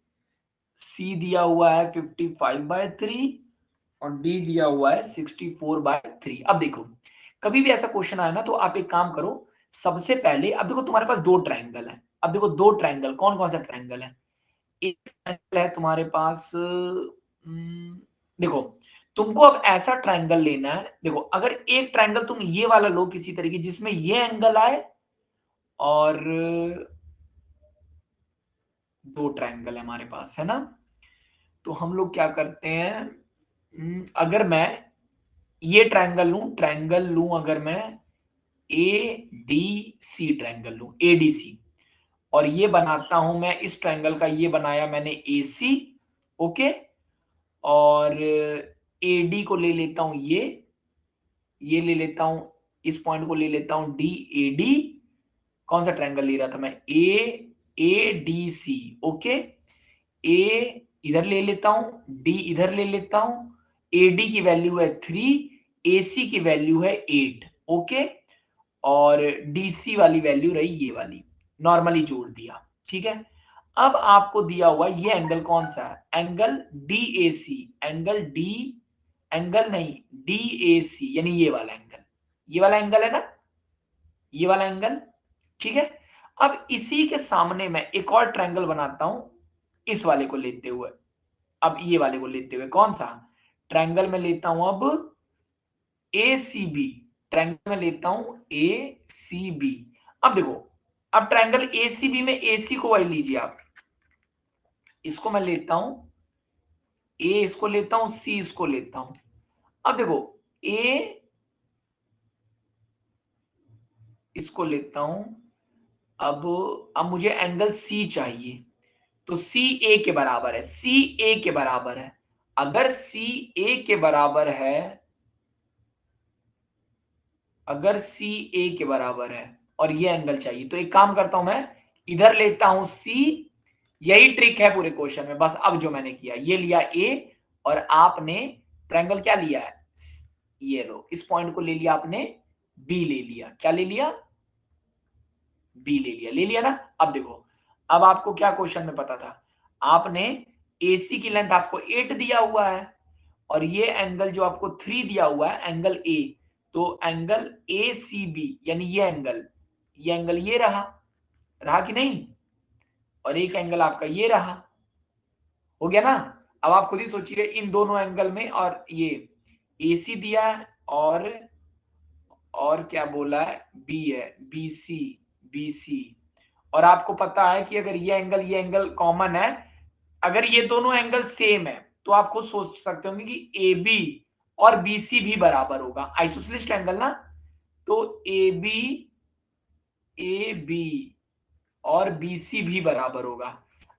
सी दिया हुआ है 55/3, और डी दिया हुआ है 64/3। अब देखो, कभी भी ऐसा क्वेश्चन आए ना तो आप एक काम करो, सबसे पहले अब देखो तुम्हारे पास दो ट्रायंगल है। अब देखो दो ट्रायंगल, कौन कौन सा ट्रायंगल है? एक ट्रायंगल है तुम्हारे पास, देखो, तुमको अब ऐसा ट्रायंगल लेना है। देखो, अगर एक ट्रायंगल तुम ये वाला लो किसी तरीके जिसमें ये एंगल आए, और दो ट्रायंगल है हमारे पास, है ना? तो हम लोग क्या करते हैं, अगर मैं ये ट्रायंगल लूं अगर मैं ADC ट्रायंगल लूं, ADC, और ये बनाता हूं मैं इस ट्रायंगल का, ये बनाया मैंने AC, ओके। और AD को ले लेता हूं, ये ले लेता हूं, इस पॉइंट को ले लेता हूं DAD। कौन सा ट्रायंगल ले रहा था मैं? ADC, okay. A इधर ले लेता हूं, D इधर ले लेता हूं, AD की वैल्यू है 3, AC की वैल्यू है 8, ओके, और DC वाली वैल्यू रही ये वाली, नॉर्मली जोड़ दिया, ठीक है। अब आपको दिया हुआ ये एंगल कौन सा है, angle DAC, angle D, angle नहीं DAC, यानी ये वाला एंगल, ये वाला एंगल है ना, ये वाला एंगल, ठीक है। अब इसी के सामने मैं एक और ट्रायंगल बनाता हूं, इस वाले को लेते हुए, अब ये वाले को लेते हुए, कौन सा ट्रायंगल में लेता हूं, अब ACB, ट्रायंगल में लेता हूं ACB। अब देखो, अब ट्रायंगल ACB में AC को वही लीजिए आप, इसको मैं लेता हूं A, इसको लेता हूं C, इसको लेता हूं। अब देखो A, इसको लेता हूं, अब मुझे एंगल C चाहिए, तो C A के बराबर है, C A के बराबर है। अगर C A के बराबर है, अगर C A के बराबर है और ये एंगल चाहिए, तो एक काम करता हूं मैं, इधर लेता हूं C, यही ट्रिक है पूरे क्वेश्चन में, बस अब जो मैंने किया, ये लिया A और आपने ट्रायंगल क्या लिया है, ये लो, इस पॉइंट को ले लिया आपने B, ले लिया, क्या ले लिया, B ले लिया, ले लिया ना। अब देखो, अब आपको क्या क्वेश्चन में पता था, आपने AC की लेंथ आपको 8 दिया हुआ है और ये एंगल जो आपको 3 दिया हुआ है, एंगल A, तो एंगल ACB, यानी ये एंगल ये रहा, रहा कि नहीं, और एक एंगल आपका ये रहा, हो गया ना। अब आप खुद ही सोचिए इन दोनों एंगल में, और ये AC दिया है और क्या बोला है, B है, BC, और आपको पता है कि अगर ये एंगल कॉमन है, अगर ये दोनों एंगल सेम है, तो आप खुद सोच सकते होंगे कि AB और BC भी बराबर होगा, आइसोसेलेस ट्रायंगल ना, तो AB और BC भी बराबर होगा।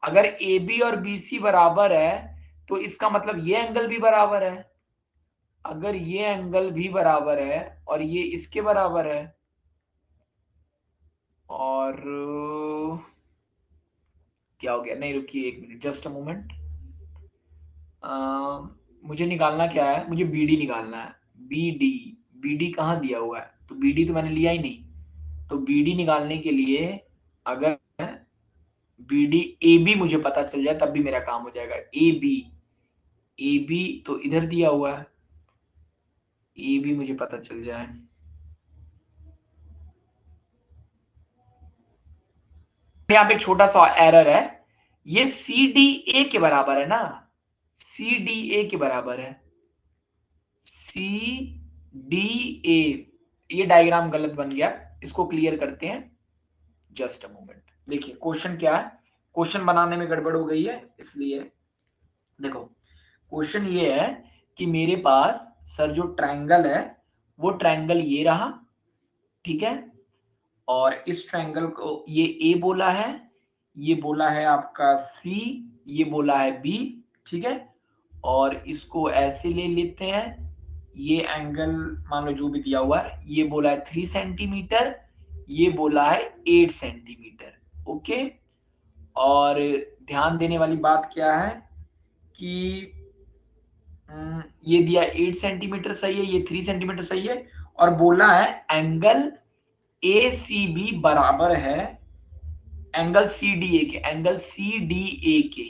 अगर AB और BC बराबर है, तो इसका मतलब ये एंगल भी बराबर है, अगर ये एंगल भी बराबर है और ये इसके बराबर है, और क्या हो गया, नहीं रुकिए एक मिनट, जस्ट अ मोमेंट, मुझे निकालना क्या है, मुझे BD निकालना है, BD कहाँ दिया हुआ है, तो BD तो मैंने लिया ही नहीं, तो BD निकालने के लिए अगर BD AB मुझे पता चल जाए तब भी मेरा काम हो जाएगा, AB तो इधर दिया हुआ है, AB मुझे पता चल जाए, यहाँ पे एक छोटा सा एरर है, ये CDA के बराबर है ना, CDA के बराबर है, CDA, ये डायग्राम गलत बन गया, इसको क्लियर करते हैं, जस्ट अ मोमेंट। देखिए क्वेश्चन क्या है, क्वेश्चन बनाने में गड़बड़ हो गई है, इसलिए देखो, क्वेश्चन ये है कि मेरे पास सर जो ट्रायंगल है, वो ट्रायंगल ये रहा, ठीक है, और इस ट्रायंगल को ये A बोला है, ये बोला है आपका C, ये बोला है B, ठीक है, और इसको ऐसे ले लेते हैं, ये एंगल मान लो जो भी दिया हुआ है, ये बोला है 3 सेंटीमीटर, ये बोला है 8 सेंटीमीटर, ओके। और ध्यान देने वाली बात क्या है कि ये दिया 8 सेंटीमीटर सही है, ये 3 सेंटीमीटर सही है, और बोला है एंगल ACB बराबर है एंगल CDA के, एंगल CDA के,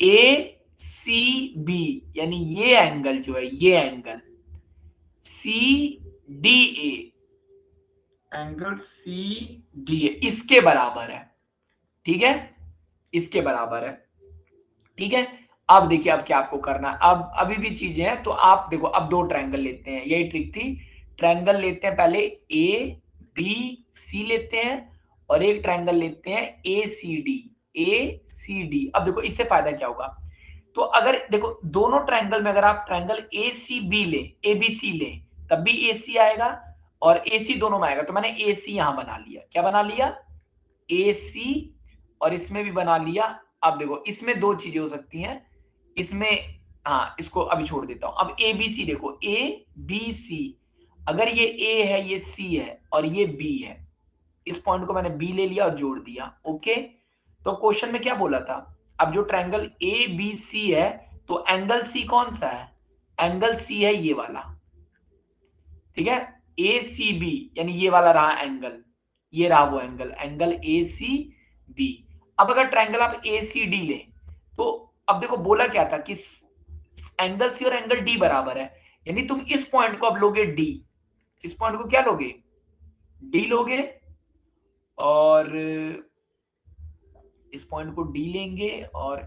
ACB, यानी ये एंगल जो है, ये एंगल CDA, एंगल CDA इसके बराबर है, ठीक है, इसके बराबर है, ठीक है। अब देखिए अब क्या आपको करना है, अब अभी भी चीजें हैं, तो आप देखो, अब दो ट्रायंगल लेते हैं, यही ट्रिक थी, ट्रायंगल लेते हैं पहले ABC लेते हैं, और एक ट्रायंगल लेते हैं ACD। अब देखो इससे फायदा क्या होगा, तो अगर देखो दोनों ट्रायंगल में अगर आप ट्रायंगल ACB ले, ABC ले, तब भी AC आएगा और AC दोनों में आएगा, तो मैंने AC यहां बना लिया, क्या बना लिया, AC, और इसमें भी बना लिया। अब देखो इसमें दो चीजें हो सकती हैं, इसमें, हाँ इसको अभी छोड़ देता हूं, अब ABC देखो, ABC, अगर ये A है, ये C है और ये B है, इस पॉइंट को मैंने B ले लिया और जोड़ दिया, ओके। तो क्वेश्चन में क्या बोला था, अब जो ट्रायंगल ABC है, तो एंगल C कौन सा है, एंगल C है ये वाला, ठीक है। ए सी बी यानी ये वाला रहा एंगल, ये रहा वो angle, angle A C B. अब अगर ट्रायंगल आप ए सी डी ले तो अब देखो बोला क्या था कि एंगल सी और एंगल डी बराबर है, यानी तुम इस पॉइंट को अब लोगे डी, इस पॉइंट को क्या लोगे, डी लोगे, और इस पॉइंट को डी लेंगे, और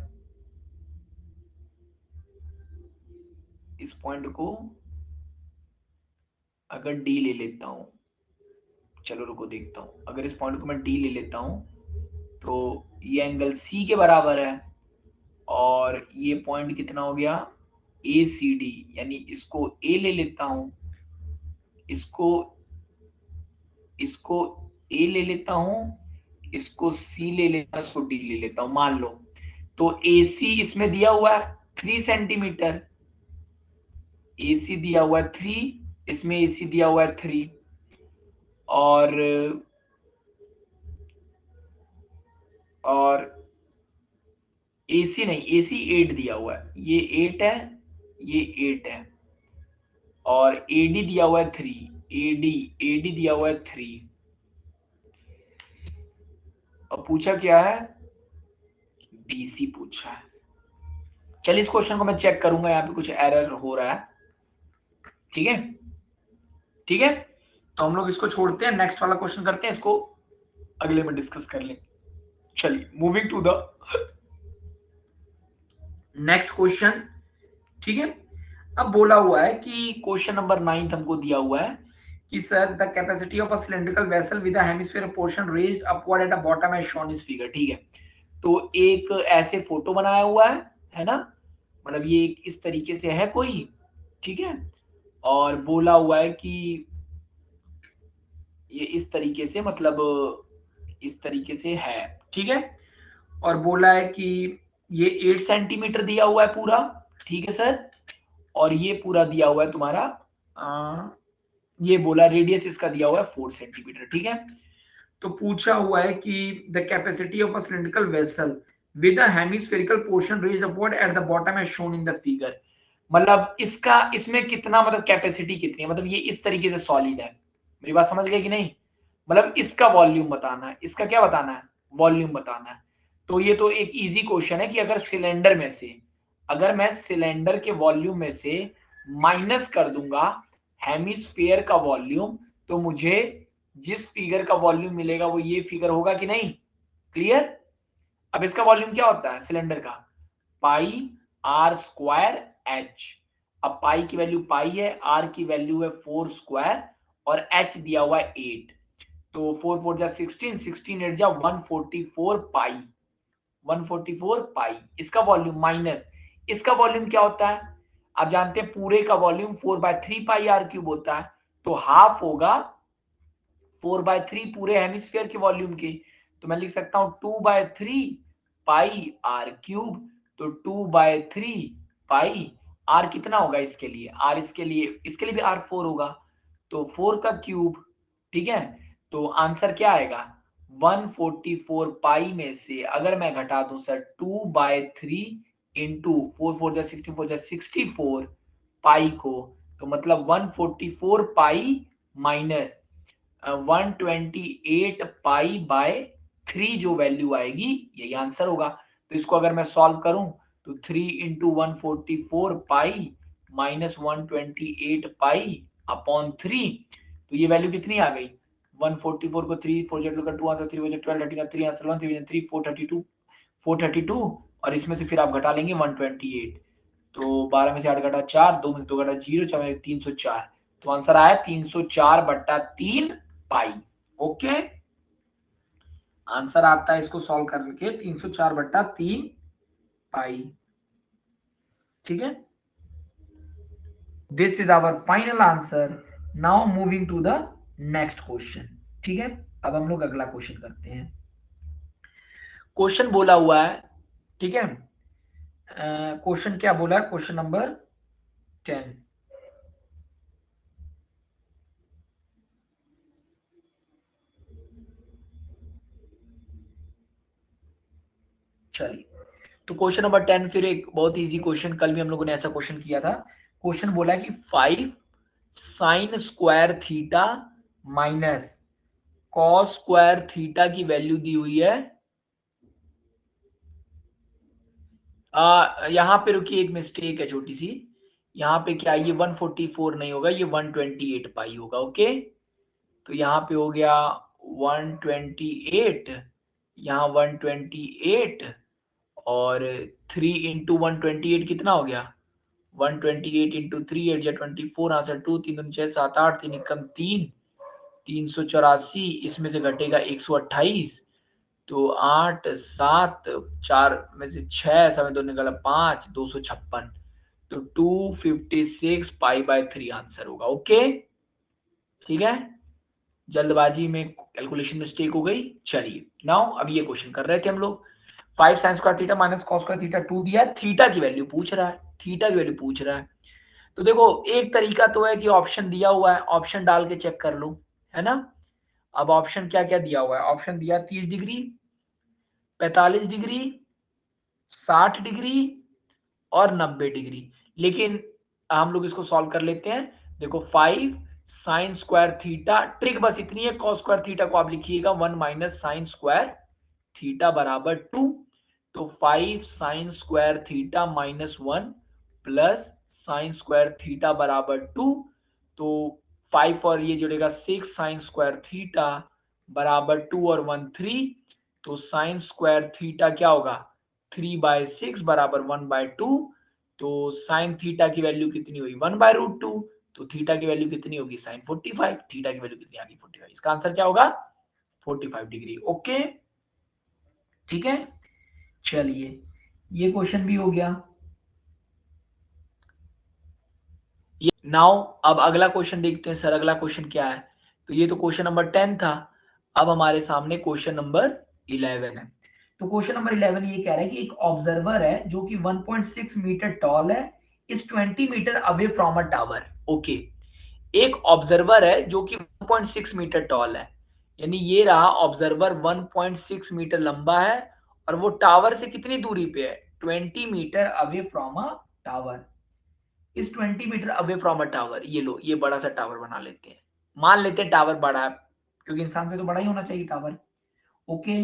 इस पॉइंट को अगर डी ले लेता हूं, चलो रुको देखता हूं, अगर इस पॉइंट को मैं डी ले लेता हूं तो ये एंगल सी के बराबर है, और ये पॉइंट कितना हो गया, ए सी डी, यानी इसको ए ले लेता हूं, इसको इसको ए ले लेता हूं, इसको सी ले लेता हूं, इसको डी ले लेता हूं, मान लो। तो ए सी इसमें दिया हुआ है 3 सेंटीमीटर, ए सी दिया हुआ है 3, इसमें ए सी दिया हुआ है 3, और ए सी नहीं, ए सी 8 दिया हुआ है, ये 8 है, ये 8 है, और एडी दिया हुआ है 3, एडी एडी दिया हुआ है 3, और पूछा क्या है, बीसी पूछा है। चलिए इस क्वेश्चन को मैं चेक करूंगा, यहाँ पे कुछ एरर हो रहा है, ठीक है, ठीक है। तो हम लोग इसको छोड़ते हैं, नेक्स्ट वाला क्वेश्चन करते हैं, इसको अगले में डिस्कस कर लेंगे। चलिए moving to the next question, ठीक है। अब बोला हुआ है कि क्वेश्चन नंबर 9 हमको दिया हुआ है कि sir the capacity of a cylindrical vessel with a hemisphere portion raised upward at the bottom as shown इस फिगर, ठीक है। तो एक ऐसे फोटो बनाया हुआ है ना, मतलब ये इस तरीके से है कोई, ठीक है, और बोला हुआ है कि ये इस तरीके से, मतलब इस तरीके से है, ठीक है, और बोला है कि ये 8 सेंटीमीटर दिया हुआ है पूरा, ठीक है सर, और ये पूरा दिया हुआ है तुम्हारा ये बोला रेडियस इसका दिया हुआ है 4 सेंटीमीटर, ठीक है। तो पूछा हुआ है कि the capacity of a cylindrical vessel with a hemispherical portion raised upward at the bottom as shown in the figure, मतलब इसका इसमें कितना, मतलब कैपेसिटी कितनी है, मतलब ये इस तरीके से सॉलिड है, मेरी बात समझ गए कि नहीं, मतलब इसका वॉल्यूम बताना है, इसका क्या बताना है, वॉल्यूम बताना है। तो ये तो एक इजी क्वेश्चन है कि अगर सिलेंडर में से, अगर मैं सिलेंडर के वॉल्यूम में से माइनस कर दूंगा हेमिस्फेयर का वॉल्यूम, तो मुझे जिस फिगर का वॉल्यूम मिलेगा वो ये फिगर होगा कि नहीं, क्लियर। अब इसका वॉल्यूम क्या होता है सिलेंडर का, पाई आर स्क्वायर एच। अब पाई की वैल्यू पाई है, आर की वैल्यू है 4 स्क्वायर, और एच दिया हुआ है 8, तो 4 4 जा 16, 16 8 जा 144 पाई, 144 पाई इसका वॉल्यूम, माइनस इसका वॉल्यूम क्या होता है, आप जानते हैं पूरे का वॉल्यूम 4/3 पाई आर क्यूब होता है, तो हाफ होगा 4/3 पूरे हेमिस्फीयर के वॉल्यूम के, तो मैं लिख सकता हूं 2/3 पाई आर क्यूब, तो 2/3 पाई आर कितना होगा इसके लिए, आर इसके लिए भी आर 4 होगा, तो 4 का क्यूब, ठीक है। तो आंसर क्या आएगा, 144 पाई में से अगर मैं घटा दूं सर 2/3 इंटू 4 4 जा 64 जा 64 पाई को, तो मतलब 144 पाई माइनस 128 पाई बाय 3 जो वैल्यू आएगी यही आंसर होगा। तो इसको अगर मैं सॉल्व करूं तो 3 into 144 pi minus 128 pi upon 3, तो ये वैल्यू कितनी आ गई, 144 को 3 4 जेड का 2 आंसर, 3 बजे 12 30 का 3 आंसर 1 3 3 432, 432, और इसमें से फिर आप घटा लेंगे 128, तो 12 में से 8 घटा 4, 2 में से 2 घटा 0, 4 में 304, तो आंसर आया 304/3 पाई। ओके, आंसर आता है इसको सॉल्व करके 304/3 पाई, ठीक है। This is our final answer. Now moving to the next question, ठीक है। अब हम लोग अगला क्वेश्चन करते हैं। क्वेश्चन बोला हुआ है, ठीक है, क्वेश्चन क्या बोला है, क्वेश्चन नंबर 10, चलिए। तो क्वेश्चन नंबर 10 फिर एक बहुत इजी क्वेश्चन, कल भी हम लोगों ने ऐसा क्वेश्चन किया था। क्वेश्चन बोला है कि 5 sine square theta minus cos square theta की वैल्यू दी हुई है। यहाँ पे रुकिए, एक मिस्टेक है छोटी सी। यहाँ पे क्या, ये 144 नहीं होगा, ये 128 पाई होगा। ओके, तो यहाँ पे हो गया 128, यहाँ 128, और 3 × 128 कितना हो गया, 128 × 3 8 या 24, आंसर 2, 3 दूनी 6 7 8, 3 एकम 3, 384, इसमें से घटेगा 128, तो 8 7 4 में से 6 समय दो निकला 5, 256, तो 256 पाई/3 आंसर होगा। ओके, ठीक है, जल्दबाजी में कैलकुलेशन मिस्टेक हो गई। चलिए नाउ अब ये क्वेश्चन कर रहे थे हम लोग, 5 sin square theta minus cos square theta 2 दिया है, थीटा की वैल्यू पूछ रहा है, थीटा की वैल्यू पूछ रहा है। तो देखो एक तरीका तो है कि ऑप्शन दिया हुआ है, ऑप्शन डाल के चेक कर लो, है ना। अब ऑप्शन क्या क्या दिया हुआ है, ऑप्शन दिया 30 डिग्री, 45 डिग्री, 60 डिग्री और 90 डिग्री। लेकिन हम लोग इसको सॉल्व कर लेते हैं। देखो 5 साइन स्क्वायर थीटा, ट्रिक बस इतनी है, कॉस स्क्वायर थीटा को आप लिखिएगा 1 माइनस साइन स्क्वायर थीटा बराबर 2, तो 5 sine square theta minus 1 plus sine square theta बराबर 2, तो 5 और ये जुड़ेगा 6 साइन स्क्वायर थीटा बराबर 2 और 1 3, तो साइन स्क्वायर थीटा क्या होगा 3/6 बराबर 1/2, तो साइन थीटा की वैल्यू कितनी हुई 1/√2, तो थीटा की वैल्यू कितनी होगी साइन 45, थीटा की वैल्यू कितनी आ गई 45, इसका आंसर क्या होगा 45 डिग्री। ओके, ठीक है, चलिए ये क्वेश्चन भी हो गया। ये नाउ अब अगला क्वेश्चन देखते हैं सर, अगला क्वेश्चन क्या है। तो ये तो क्वेश्चन नंबर 10 था, अब हमारे सामने क्वेश्चन नंबर 11 है। तो क्वेश्चन नंबर 11 ये कह रहा है कि एक ऑब्जर्वर है जो कि 1.6 मीटर टॉल है, is 20 metre away from a tower. Okay, एक ऑब्जर्वर है जो कि 1.6 मीटर टॉल है, यानी ये रहा ऑब्जर्वर 1.6 मीटर लंबा है, और वो टावर से कितनी दूरी पे है 20 metre away from a tower, इस 20 metre away from a tower. ये लो, ये बड़ा सा टावर बना लेते हैं, मान लेते हैं टावर बड़ा है, क्योंकि इंसान से तो बड़ा ही होना चाहिए tower. Okay,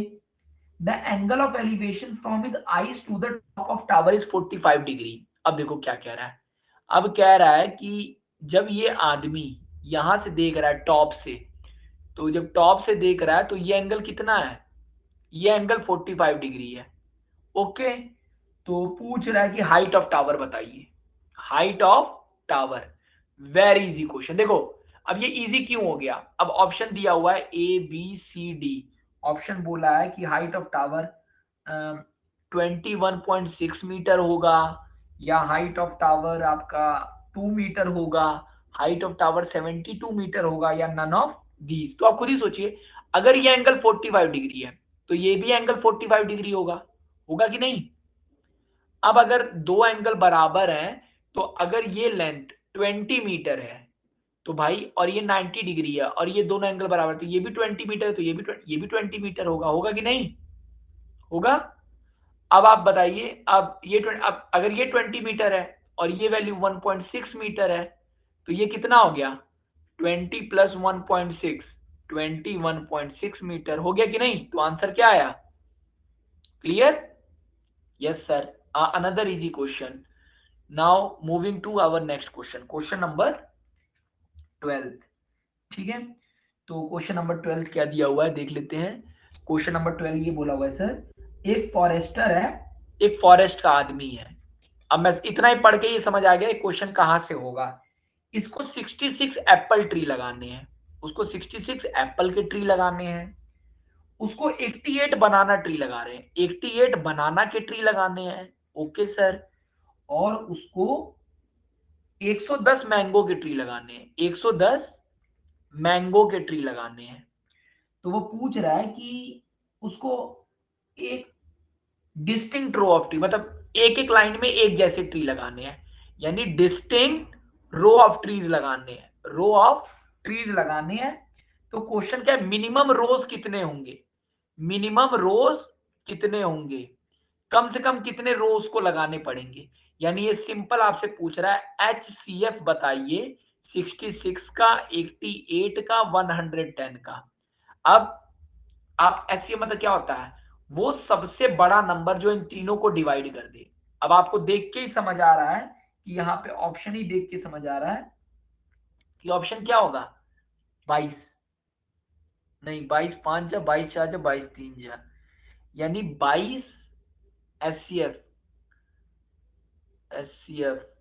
the angle of elevation from his eyes to the top of tower is 45 degree. अब देखो क्या कह रहा है, अब कह रहा है कि जब ये आदमी यहां से देख रहा है टॉप से, तो जब टॉप से देख रहा है तो ये एंगल कितना है, ये एंगल 45 डिग्री है। ओके, तो पूछ रहा है कि हाइट ऑफ टावर बताइए, height of tower. Very easy question. देखो अब ये इजी क्यों हो गया, अब ऑप्शन दिया हुआ है ABCD, ऑप्शन बोला है कि हाइट ऑफ टावर 21.6 मीटर होगा, या हाइट ऑफ टावर आपका 2 मीटर होगा, हाइट ऑफ टावर 72 मीटर होगा, या नन ऑफ दीज। तो आप खुद ही सोचिए, अगर ये एंगल 45 डिग्री है तो ये भी एंगल 45 डिग्री होगा, होगा कि नहीं। अब अगर दो एंगल बराबर हैं, तो अगर ये लेंथ 20 मीटर है तो भाई, और ये 90 डिग्री है, और ये दोनों एंगल बराबर, तो ये भी 20 मीटर है, तो ये भी 20 मीटर होगा, होगा कि नहीं होगा। अब आप बताइए, अब ये अब अगर ये 20 मीटर है और ये वैल्यू 1.6 मीटर है, तो ये कितना हो गया 20 प्लस 1.6, 21.6 मीटर हो गया कि नहीं। तो आंसर क्या आया, clear. Yes sir, another easy question. Now moving to our next question, question number 12। ठीक है, तो क्वेश्चन नंबर 12 क्या दिया हुआ है देख लेते हैं। क्वेश्चन नंबर 12 ये बोला हुआ है सर, एक फॉरेस्टर है, एक फॉरेस्ट का आदमी है। अब मैं इतना ही पढ़ के ये समझ आ गया क्वेश्चन कहां से होगा। इसको 66 एप्पल ट्री लगाने हैं, उसको 66 एप्पल के ट्री लगाने हैं, उसको 88 बनाना ट्री लगा रहे हैं, 88 बनाना के ट्री लगाने हैं। ओके सर, और उसको 110 मैंगो के ट्री लगाने हैं, 110 मैंगो के ट्री लगाने हैं। तो वो पूछ रहा है कि उसको एक डिस्टिंक्ट रो ऑफ ट्री, मतलब एक एक लाइन में एक जैसे ट्री लगाने हैं, यानी डिस्टिंक्ट रो ऑफ ट्रीज लगाने हैं, रो ऑफ ट्रीज लगाने हैं। तो क्वेश्चन क्या है, मिनिमम रोज कितने होंगे, मिनिमम रोज कितने होंगे, कम से कम कितने रोज को लगाने पड़ेंगे। यानी ये सिंपल आपसे पूछ रहा है HCF बताइए, 66 का, 88 का, 110 का। अब आप ऐसे मतलब क्या होता है, वो सबसे बड़ा नंबर जो इन तीनों को डिवाइड कर दे। अब आपको देख के ही समझ आ रहा है कि यहाँ पे ऑप्शन ही देख के समझ आ रहा है कि ऑप्शन क्या होगा, 22 नहीं, 22 5 जा, 22 4 जा, 22 3 जा, यानी 22 एचसीएफ। एचसीएफ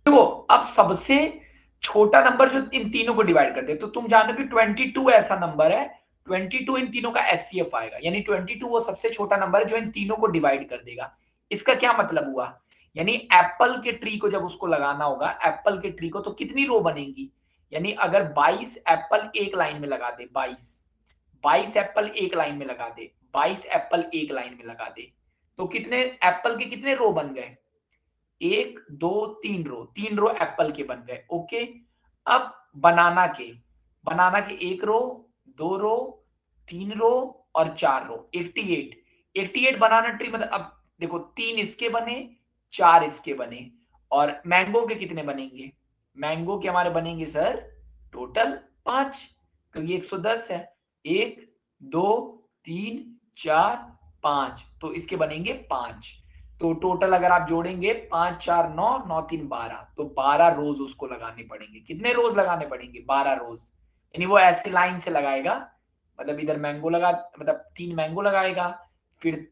देखो, अब सबसे छोटा नंबर जो इन तीनों को डिवाइड कर दे, तो तुम जानो कि 22 ऐसा नंबर है, 22 इन तीनों का एचसीएफ आएगा, यानी 22 वो सबसे छोटा नंबर है जो इन तीनों को डिवाइड कर देगा। इसका क्या मतलब हुआ, यानी एप्पल के ट्री को जब उसको लगाना होगा, एप्पल के ट्री को, तो कितनी रो बनेगी, यानी अगर 22 एप्पल एक लाइन में लगा दे, 22 एप्पल एक लाइन में लगा दे, 22 एप्पल एक लाइन में लगा दे, तो कितने एप्पल के कितने रो बन गए, 1 2 3 रो, 3 रो एप्पल के बन गए। ओके, अब बनाना के 1 रो, 2 रो, 3 रो और 4 रो, 88 बनाना ट्री, मतलब अब देखो 3 इसके बने, 4 इसके बने, और मैंगो के कितने बनेंगे, मैंगो के हमारे बनेंगे सर टोटल 5, क्योंकि 110 है, 1 2 3 4 5, तो इसके बनेंगे 5। तो टोटल अगर आप जोड़ेंगे 5 4 9 9 3 12, तो 12 रोज उसको लगाने पड़ेंगे। कितने रोज लगाने पड़ेंगे, 12 रोज, यानी वो ऐसे लाइन से लगाएगा, मतलब इधर मैंगो लगा, मतलब 3 मैंगो लगाएगा, फिर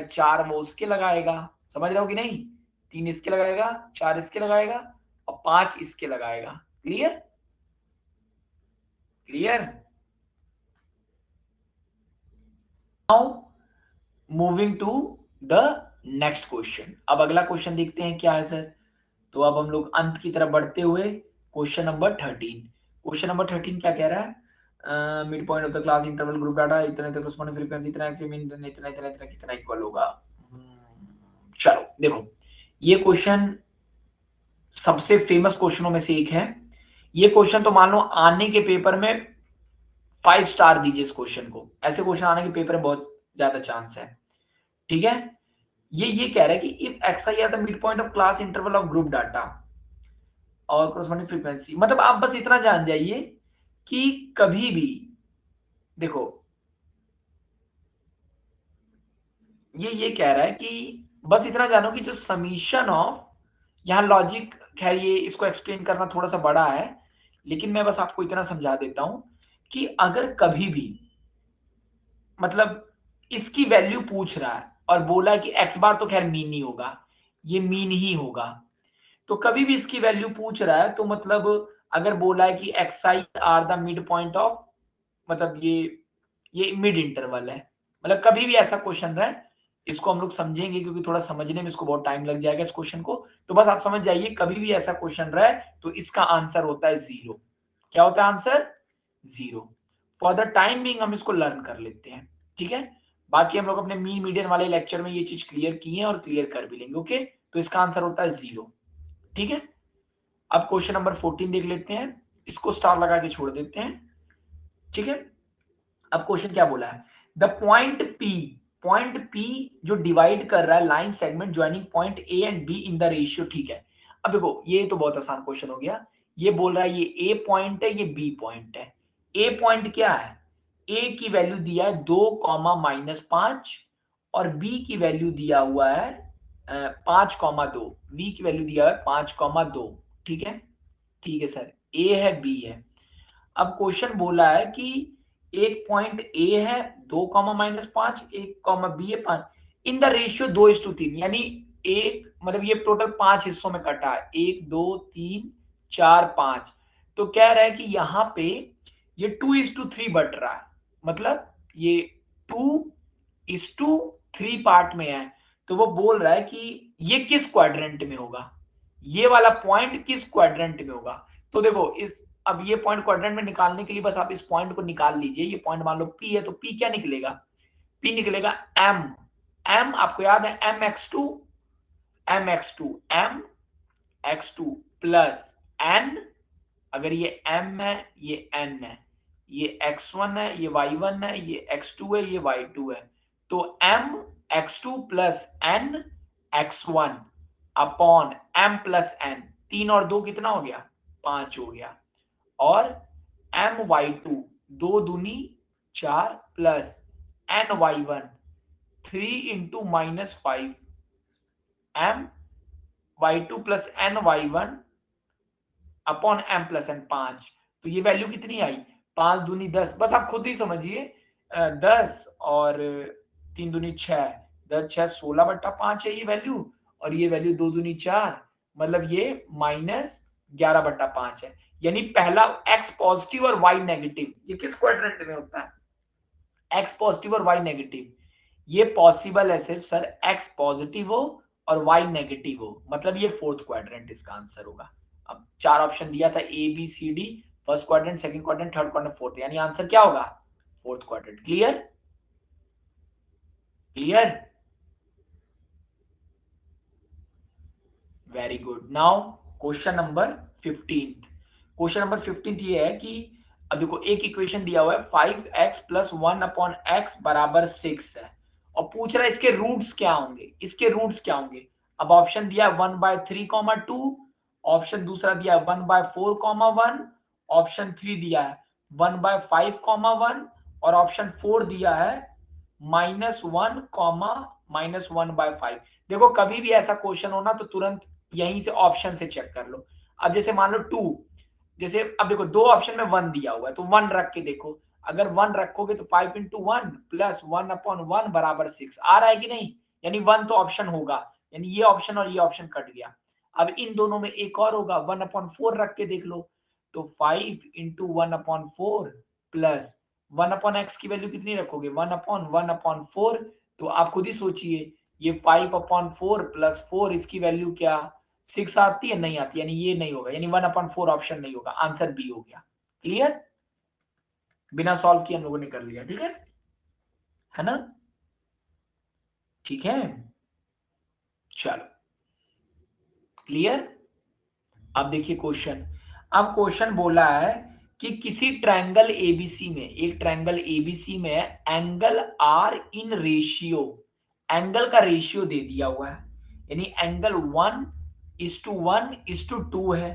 4 वो उसके लगाएगा, समझ रहे हो कि नहीं, 3 इसके लगाएगा, 4 इसके लगाएगा और 5 इसके लगाएगा। Clear, clear. Now moving to the next question. अब अगला क्वेश्चन देखते हैं क्या है सर। तो अब हम लोग अंत की तरफ बढ़ते हुए क्वेश्चन नंबर 13। क्वेश्चन नंबर 13 क्या कह रहा है, mid point of the class interval group data इतना तक कॉरेस्पॉन्डिंग फ्रीक्वेंसी इतना इतना इतना इतना इतना कितना इक्वल होगा। चलो देखो, ये क्वेश्चन सबसे फेमस क्वेश्चनों में से एक है। ये क्वेश्चन तो मान लो आने के पेपर में 5 स्टार दीजिए इस क्वेश्चन को, ऐसे क्वेश्चन आने के पेपर में बहुत ज्यादा चांस है। ठीक है, ये कह रहा है कि if x I R the mid point of class interval of group data और कॉरेस्पॉन्डिंग फ्रीक्वेंसी, मतलब आप बस इतना जान जाइए कि कभी भी देखो, ये कह रहा है कि बस इतना जानो कि जो समीशन ऑफ, यहाँ लॉजिक, खैर ये इसको एक्सप्लेन करना थोड़ा सा बड़ा है, लेकिन मैं बस आपको इतना समझा देता हूं कि अगर कभी भी मतलब इसकी वैल्यू पूछ रहा है और बोला है कि एक्स बार तो खैर मीन नहीं होगा, ये मीन ही होगा, तो कभी भी इसकी वैल्यू पूछ रहा है तो मतलब अगर बोला है कि x I R the mid point of, मतलब ये मिड इंटरवल है, मतलब कभी भी ऐसा क्वेश्चन रहे, इसको हम लोग समझेंगे क्योंकि थोड़ा समझने में इसको बहुत टाइम लग जाएगा इस क्वेश्चन को, तो बस आप समझ जाइए कभी भी ऐसा क्वेश्चन रहे तो इसका आंसर होता है 0। क्या होता है answer, 0। For the time being हम इसको लर्न कर लेते हैं, ठीक है, बाकी हम लोग अपने मीन मीडियन वाले लेक्चर में ये चीज क्लियर की है और क्लियर कर भी लेंगे। ओके, तो इसका आंसर होता है 0। ठीक है, अब क्वेश्चन नंबर 14 देख लेते हैं, इसको स्टार लगा के छोड़ देते हैं। ठीक है, अब क्वेश्चन क्या बोला है, द पॉइंट पी जो डिवाइड कर रहा है line segment joining point A and be in the ratio. ठीक है, अब देखो ये तो बहुत आसान क्वेश्चन हो गया, ये बोल रहा है ये ए पॉइंट है, ये बी पॉइंट है। ए पॉइंट क्या है, ए की वैल्यू दिया है 2, और बी की वैल्यू दिया हुआ है 5, 2, बी की वैल्यू दिया है 5, 2। ठीक है, ठीक है सर, ए है बी है। अब क्वेश्चन बोला है कि एक पॉइंट ए है 2, -5, एक कॉमा बी है 5, इन द रेशियो 2:3, यानी एक मतलब ये टोटल 5 हिस्सों में कटा है, 1 2 3 4 5, तो कह रहा है कि यहाँ पे ये 2:3 बट रहा है, मतलब ये 2:3 पार्ट में है, तो वो बोल रहा है कि ये किस क्वाड्रेंट में होगा, ये वाला पॉइंट किस क्वाड्रेंट में होगा। तो देखो इस, अब ये पॉइंट क्वाड्रेंट में निकालने के लिए बस आप इस पॉइंट को निकाल लीजिए, ये पॉइंट मान लो P है, तो P क्या निकलेगा, P निकलेगा M। M आपको याद है M x2 प्लस N, अगर ये M है ये N है, ये x1 है, ये y1 है, ये x2 है, ये y2 है, तो M x2 plus N x1 upon M plus N, 3 और 2 कितना हो गया, 5 हो गया। और my2 2 दूनी 4 plus ny1 3 into -5 my2 plus ny1 upon m plus n 5। तो ये वैल्यू कितनी आई, 5 दूनी 10। बस आप खुद ही समझिए, 10 और 3 दूनी 6, 10 6 16/5 है ये वैल्यू। और ये वैल्यू 2 दूनी 4, मतलब ये -11/5 है। यानी पहला x पॉजिटिव और y नेगेटिव, ये किस क्वाड्रेंट में होता है, x पॉजिटिव और y नेगेटिव। ये पॉसिबल है सिर्फ सर x पॉजिटिव हो और y नेगेटिव हो, मतलब ये फोर्थ क्वाड्रेंट इसका आंसर होगा। अब 4 ऑप्शन दिया था, A B C D, first quadrant, second quadrant, third quadrant, fourth, यानी आंसर क्या होगा, fourth quadrant. Clear, clear, very good. Now question number 15। Question number 15 ये है कि अब देखो एक इक्वेशन दिया हुआ है 5x प्लस 1/x बराबर 6 है, और पूछ रहा है इसके रूट्स क्या होंगे, इसके रूट्स क्या होंगे। अब ऑप्शन दिया है 1/3, 2, ऑप्शन दूसरा दिया है 1/4, 1, ऑप्शन 3 दिया है 1/5, 1, और ऑप्शन 4 दिया है -1, -1/5। देखो कभी भी ऐसा क्वेश्चन हो ना तो तुरंत यहीं से ऑप्शन से चेक कर लो। अब जैसे मान लो 2, जैसे अब देखो दो ऑप्शन में 1 दिया हुआ है तो 1 रख के देखो, अगर 1 रखोगे तो 5 इंटू 1 प्लस 1/1 बराबर 6 आ रहा है कि नहीं, यानी 1 तो ऑप्शन होगा, यानी ये ऑप्शन और ये ऑप्शन कट गया। अब इन दोनों में एक और होगा, 1/4 रख के देख लो, तो 5 इंटू 1/4 प्लस 1/x की वैल्यू कितनी रखोगे, 1/1/4। तो आप खुद ही सोचिए, ये 5/4 प्लस 4 इसकी वैल्यू क्या 6 आती है, नहीं आती, यानी ये नहीं होगा, यानी 1/4 ऑप्शन नहीं होगा, आंसर बी हो गया। क्लियर, बिना सॉल्व किए हम लोगों ने कर लिया, ठीक है ना, ठीक है, चलो क्लियर। अब देखिए क्वेश्चन, अब क्वेश्चन बोला है कि किसी ट्रायंगल एबीसी में, एक ट्रायंगल एबीसी में angle are in ratio, angle का रेशियो दे दिया हुआ है, यानी एंगल 1:1:2 है।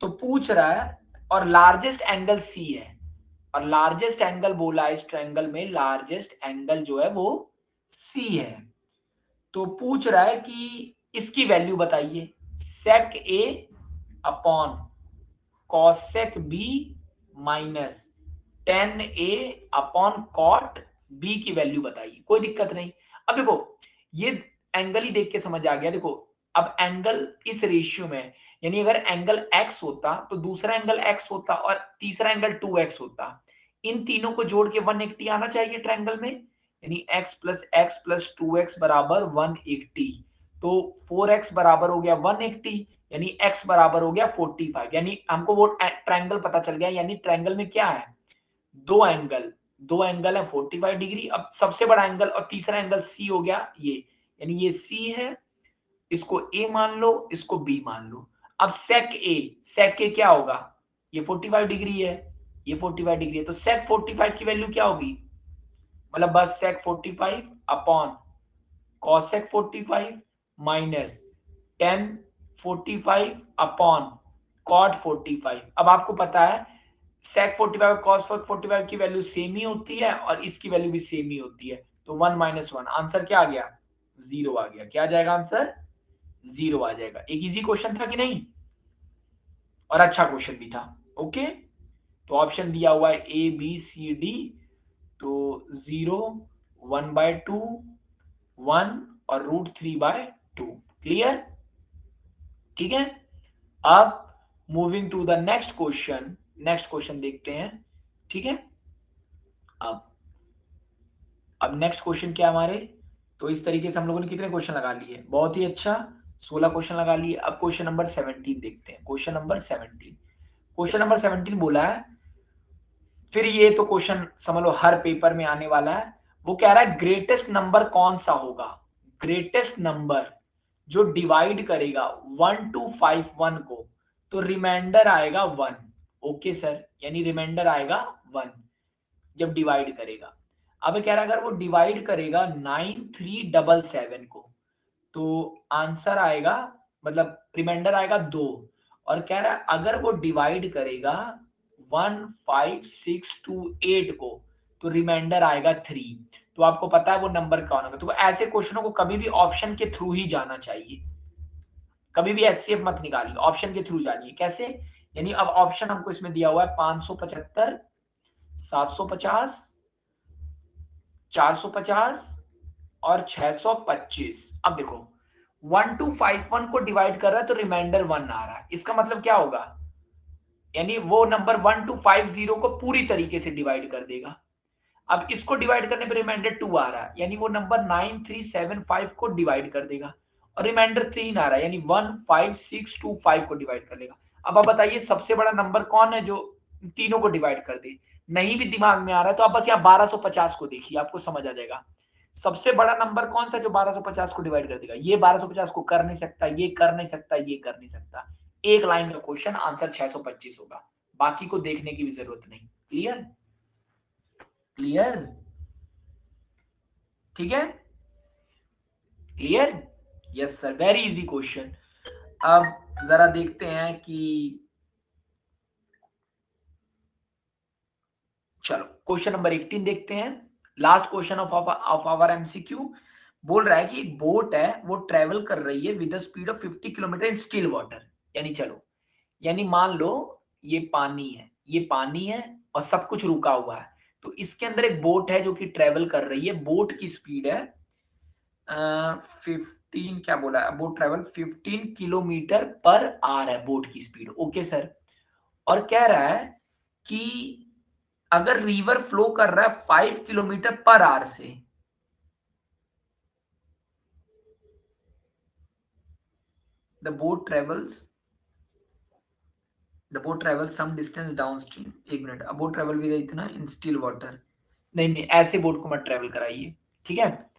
तो पूछ रहा है, और लार्जेस्ट एंगल सी है, और लार्जेस्ट एंगल बोला है इस ट्रायंगल में, लार्जेस्ट एंगल जो है वो सी है। तो पूछ रहा है कि इसकी वैल्यू बताइए, sec A upon cosec B minus tan A upon cot B की वैल्यू बताइए। कोई दिक्कत नहीं। अब देखो ये एंगल ही देख के समझ आ गया। देखो अब एंगल इस रेशियो में, यानी अगर एंगल x होता तो दूसरा एंगल x होता और तीसरा एंगल 2x होता, इन तीनों को जोड़ के 180 आना चाहिए ट्रायंगल में, यानी x प्लस 2x बराबर 180। तो 4x बराबर हो गया 180, यानी x बराबर हो गया 45, यानी हमको वो ट्रायंगल पता चल गया। यानी ट्रायंगल में क्या है, दो एंगल है 45 डिग्री। अब सबसे बड़ा एंगल और तीसरा एंगल सी हो गया ये, यानी ये सी है, इसको ए मान लो, इसको बी मान लो। अब सेक ए क्या होगा, ये 45 डिग्री है, ये 45 डिग्री है, तो सेक 45 की वैल्यू क्या होगी, मतलब बस sec 45 upon cosec 45 minus tan 45 upon cot 45। अब आपको पता है सेक 45 और कॉस 45 की वैल्यू सेम ही होती है और इसकी वैल्यू भी सेम ही होती है, तो 1 - 1 आंसर क्या आ गया, 0 आ गया। क्या आ जाएगा आंसर, 0 आ जाएगा। एक इजी क्वेश्चन था कि नहीं, और अच्छा क्वेश्चन भी था। ओके, तो ऑप्शन दिया हुआ है ए बी सी डी, तो 0, 1/2, 1 और √3/2। क्लियर, ठीक है। अब moving to the next question, next question देखते हैं, ठीक है। अब नेक्स्ट क्वेश्चन क्या हमारे, तो इस तरीके से हम लोगों ने कितने क्वेश्चन लगा लिए, बहुत ही अच्छा, 16 क्वेश्चन लगा लिए। अब क्वेश्चन नंबर 17 देखते हैं। क्वेश्चन नंबर 17, क्वेश्चन नंबर 17 बोला है, फिर ये तो क्वेश्चन समझ लो हर पेपर में आने वाला है। वो कह रहा है ग्रेटेस्ट नंबर कौन सा होगा, ग्रेटेस्ट नंबर जो डिवाइड करेगा 1251 को, तो रिमाइंडर आएगा 1। ओके सर, यानी रिमाइंडर आएगा 1 जब डिवाइड करेगा। अब कह रहा है अगर वो डिवाइड करेगा 9377 को, तो आंसर आएगा, मतलब रिमाइंडर आएगा 2, और कह रहा है अगर वो डिवाइड करेगा 1 5 6 2 8 को तो रिमाइंडर आएगा 3। तो आपको पता है वो नंबर कौन होगा। तो ऐसे क्वेश्चनों को कभी भी ऑप्शन के थ्रू ही जाना चाहिए, कभी भी एचसीएफ मत निकालिए, ऑप्शन के थ्रू जानिए। कैसे? यानी अब ऑप्शन हमको इसमें दिया हुआ है 575, 750, 450 और 625। अब देखो 1251 को डिवाइड कर रहा है तो रिमाइंडर 1 आ रहा है, इसका मतलब क्या होगा, यानी वो नंबर 1250 को पूरी तरीके से डिवाइड कर देगा। अब इसको डिवाइड करने पे रिमाइंडर 2 आ रहा है, यानी वो नंबर 9375 को डिवाइड कर देगा और रिमाइंडर 3 आ रहा है, यानी 15625 को डिवाइड कर लेगा। अब आप बताइए सबसे बड़ा नंबर कौन है जो तीनों को डिवाइड कर दे। नहीं भी दिमाग में आ रहा है तो आप बस यहाँ 1250 को देखिए, आपको समझ आ जाएगा। सबसे बड़ा नंबर कौन सा जो 1250 को डिवाइड कर देगा। ये 1250 को कर नहीं सकता, ये कर नहीं सकता, ये कर नहीं सकता। एक लाइन का क्वेश्चन, आंसर 625 होगा, बाकी को देखने की भी जरूरत नहीं। क्लियर? क्लियर? ठीक है, clear? Yes sir, very easy question. अब जरा देखते हैं कि, चलो क्वेश्चन नंबर 18 देखते हैं, last question of our MCQ. बोल रहा है कि एक बोट है वो ट्रेवल कर रही है with speed of 50 kilometre in still water. यानी चलो, यानी मान लो ये पानी है, ये पानी है और सब कुछ रुका हुआ है, तो इसके अंदर एक बोट है जो कि ट्रेवल कर रही है। बोट की स्पीड है 15, क्या बोला है, boat travel 15 kilometre per our है बोट की स्पीड। ओके सर, और कह रहा है कि अगर रिवर फ्लो कर रहा है 5 किलोमीटर पर आवर से, the boat travels some distance downstream. एक मिनट, अब बोट ट्रेवल भी इतना इन स्टिल वाटर, नहीं नहीं ऐसे बोट को मत ट्रेवल कराइए, ठीक है,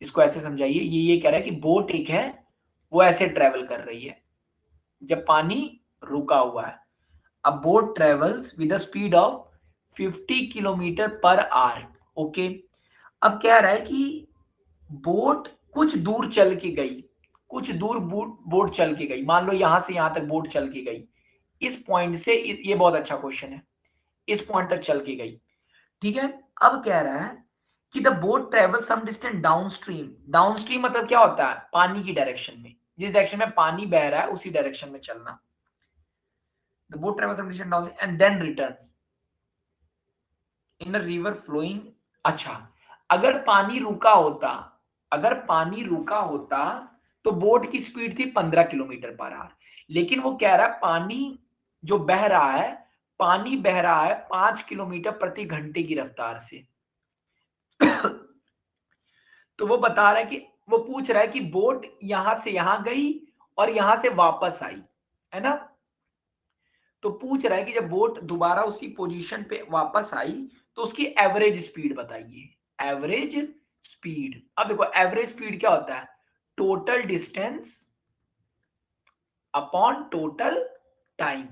इसको ऐसे समझाइए। ये कह रहा है कि बोट एक है वो ऐसे ट्रेवल कर रही है जब पानी रुका हुआ है। अब boat travels with the speed of 50 kilometre per our. Okay, अब कह रहा है कि बोट कुछ दूर चल के गई, कुछ दूर बोट चल के गई, मान लो यहां से यहां तक बोट चल के गई, इस पॉइंट से, ये बहुत अच्छा क्वेश्चन है, इस पॉइंट तक चल के गई, ठीक है। अब कह रहा है कि the boat travel some distance downstream. Downstream मतलब क्या होता है, पानी की डायरेक्शन में, जिस डायरेक्शन में पानी बह रहा है उसी डायरेक्शन में चलना। The boat travel some distance down and then returns in a river flowing. अच्छा, अगर पानी रुका होता, अगर पानी रुका होता तो बोट की स्पीड थी 15 किलोमीटर पर आवर, लेकिन वो कह रहा है पानी जो बह रहा है, पानी बह रहा है 5 किलोमीटर प्रति घंटे की रफ्तार से। तो वो बता रहा है कि, वो पूछ रहा है कि बोट यहां से यहां गई और यहां से वापस आई, है ना। तो पूछ रहा है कि जब बोट दोबारा उसी पोजीशन पे वापस आई तो उसकी एवरेज स्पीड बताइए। एवरेज स्पीड, अब देखो एवरेज स्पीड क्या होता है, total distance upon total time,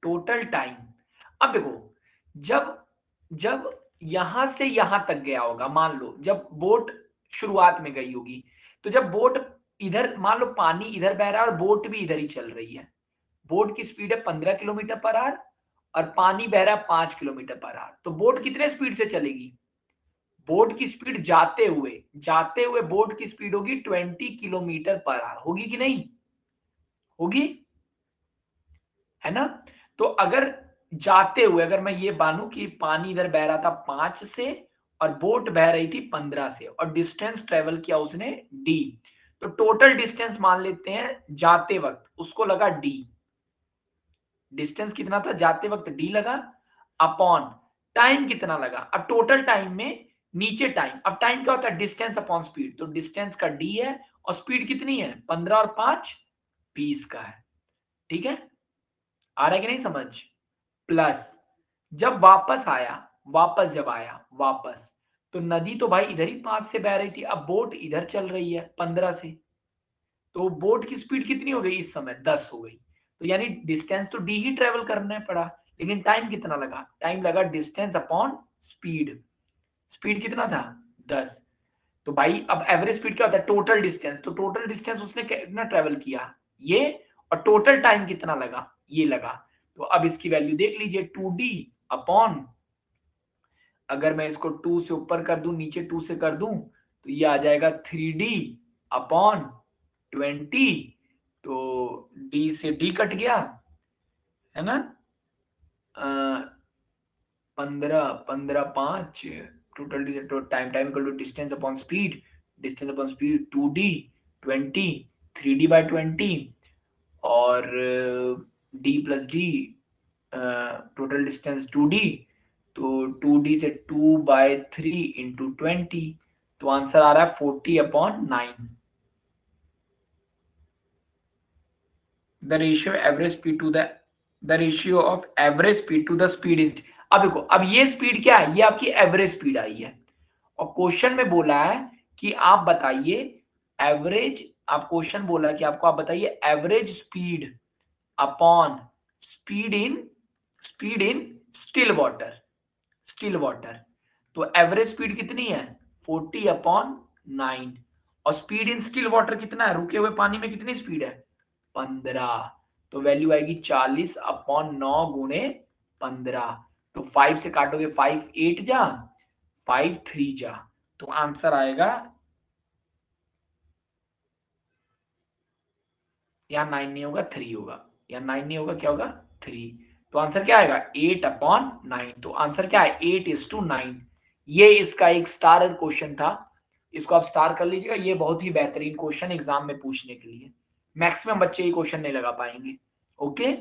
total time. अब देखो जब जब यहां से यहां तक गया होगा, मान लो जब बोट शुरुआत में गई होगी, तो जब बोट इधर, मान लो पानी इधर बह रहा है और बोट भी इधर ही चल रही है, बोट की स्पीड है 15 किलोमीटर पर आवर और पानी बह रहा है 5 किलोमीटर पर आवर, तो बोट कितने स्पीड से चलेगी, बोट की स्पीड जाते हुए बोट की स्पीड होगी 20 किलोमीटर पर आवर, होगी कि नहीं होगी, है ना। तो अगर जाते हुए, अगर मैं ये मानूं कि पानी इधर बह रहा था 5 से और बोट बह रही थी 15 से और डिस्टेंस ट्रेवल किया उसने डी, तो टोटल डिस्टेंस मान लेते हैं जाते वक्त, उसको लगा डी, डिस्टेंस कितना था जाते वक्त डी लगा, अपॉन टाइम कितना लगा, अब टोटल टाइम में नीचे टाइम, अब टाइम क्या होता है डिस्टेंस अपॉन स्पीड, तो डिस्टेंस का डी है और स्पीड कितनी है 15 और 5 20 का है, ठीक है। आ रहा है कि नहीं समझ, प्लस जब वापस आया, वापस जब आया वापस, तो नदी तो भाई इधर ही 5 से बह रही थी, अब बोट इधर चल रही है 15 से, तो बोट की स्पीड कितनी हो गई इस समय 10 हो गई, तो यानी डिस्टेंस तो डी ही ट्रेवल करना पड़ा, लेकिन टाइम कितना लगा, टाइम लगा डिस्टेंस अपॉन स्पीड, स्पीड कितना था 10। तो भाई अब एवरेज स्पीड क्या होता है टोटल डिस्टेंस, तो टोटल डिस्टेंस उसने कितना ट्रेवल किया ये, और टोटल टाइम कितना लगा, ये लगा। तो अब इसकी वैल्यू देख लीजिए, 2d अपॉन, अगर मैं इसको 2 से ऊपर कर दूं, नीचे 2 से कर दूं, तो ये आ जाएगा 3d अपॉन 20। तो d से d कट गया, है ना, 15 15 5, total time equal to distance upon speed, distance upon speed 2d 20, 3d by 20, और d plus d, total distance 2d, तो 2d से 2 बाई 3 इंटू 20, तो आंसर आ रहा है 40 upon 9। The ratio average speed to the ratio of average speed to the speed is, अब देखो, अब ये स्पीड क्या है, ये आपकी एवरेज स्पीड आई है, और क्वेश्चन में बोला है कि आप बताइए एवरेज, आप क्वेश्चन बोला है कि आपको आप बताइए average speed upon speed in still water, still water. तो एवरेज स्पीड कितनी है, 40 अपॉन 9, और स्पीड इन स्टिल वाटर कितना है, रुके हुए पानी में कितनी स्पीड है, 15। तो वैल्यू आएगी 40 अपॉन 9 गुणे 15। तो 5 से काटोगे 5 8 जा, 5 3 जा, तो आंसर आएगा, यहाँ 9 नहीं होगा 3 होगा, यहाँ 9 नहीं होगा, क्या होगा 3। तो आंसर क्या आएगा 8 अपॉन 9। तो आंसर क्या है 8:9। ये इसका एक स्टार क्वेश्चन था, इसको आप स्टार कर लीजिएगा, ये बहुत ही बेहतरीन क्वेश्चन एग्जाम में पूछने के लिए, मैक्सिमम बच्चे ये क्वेश्चन नहीं लगा पाएंगे। ओके।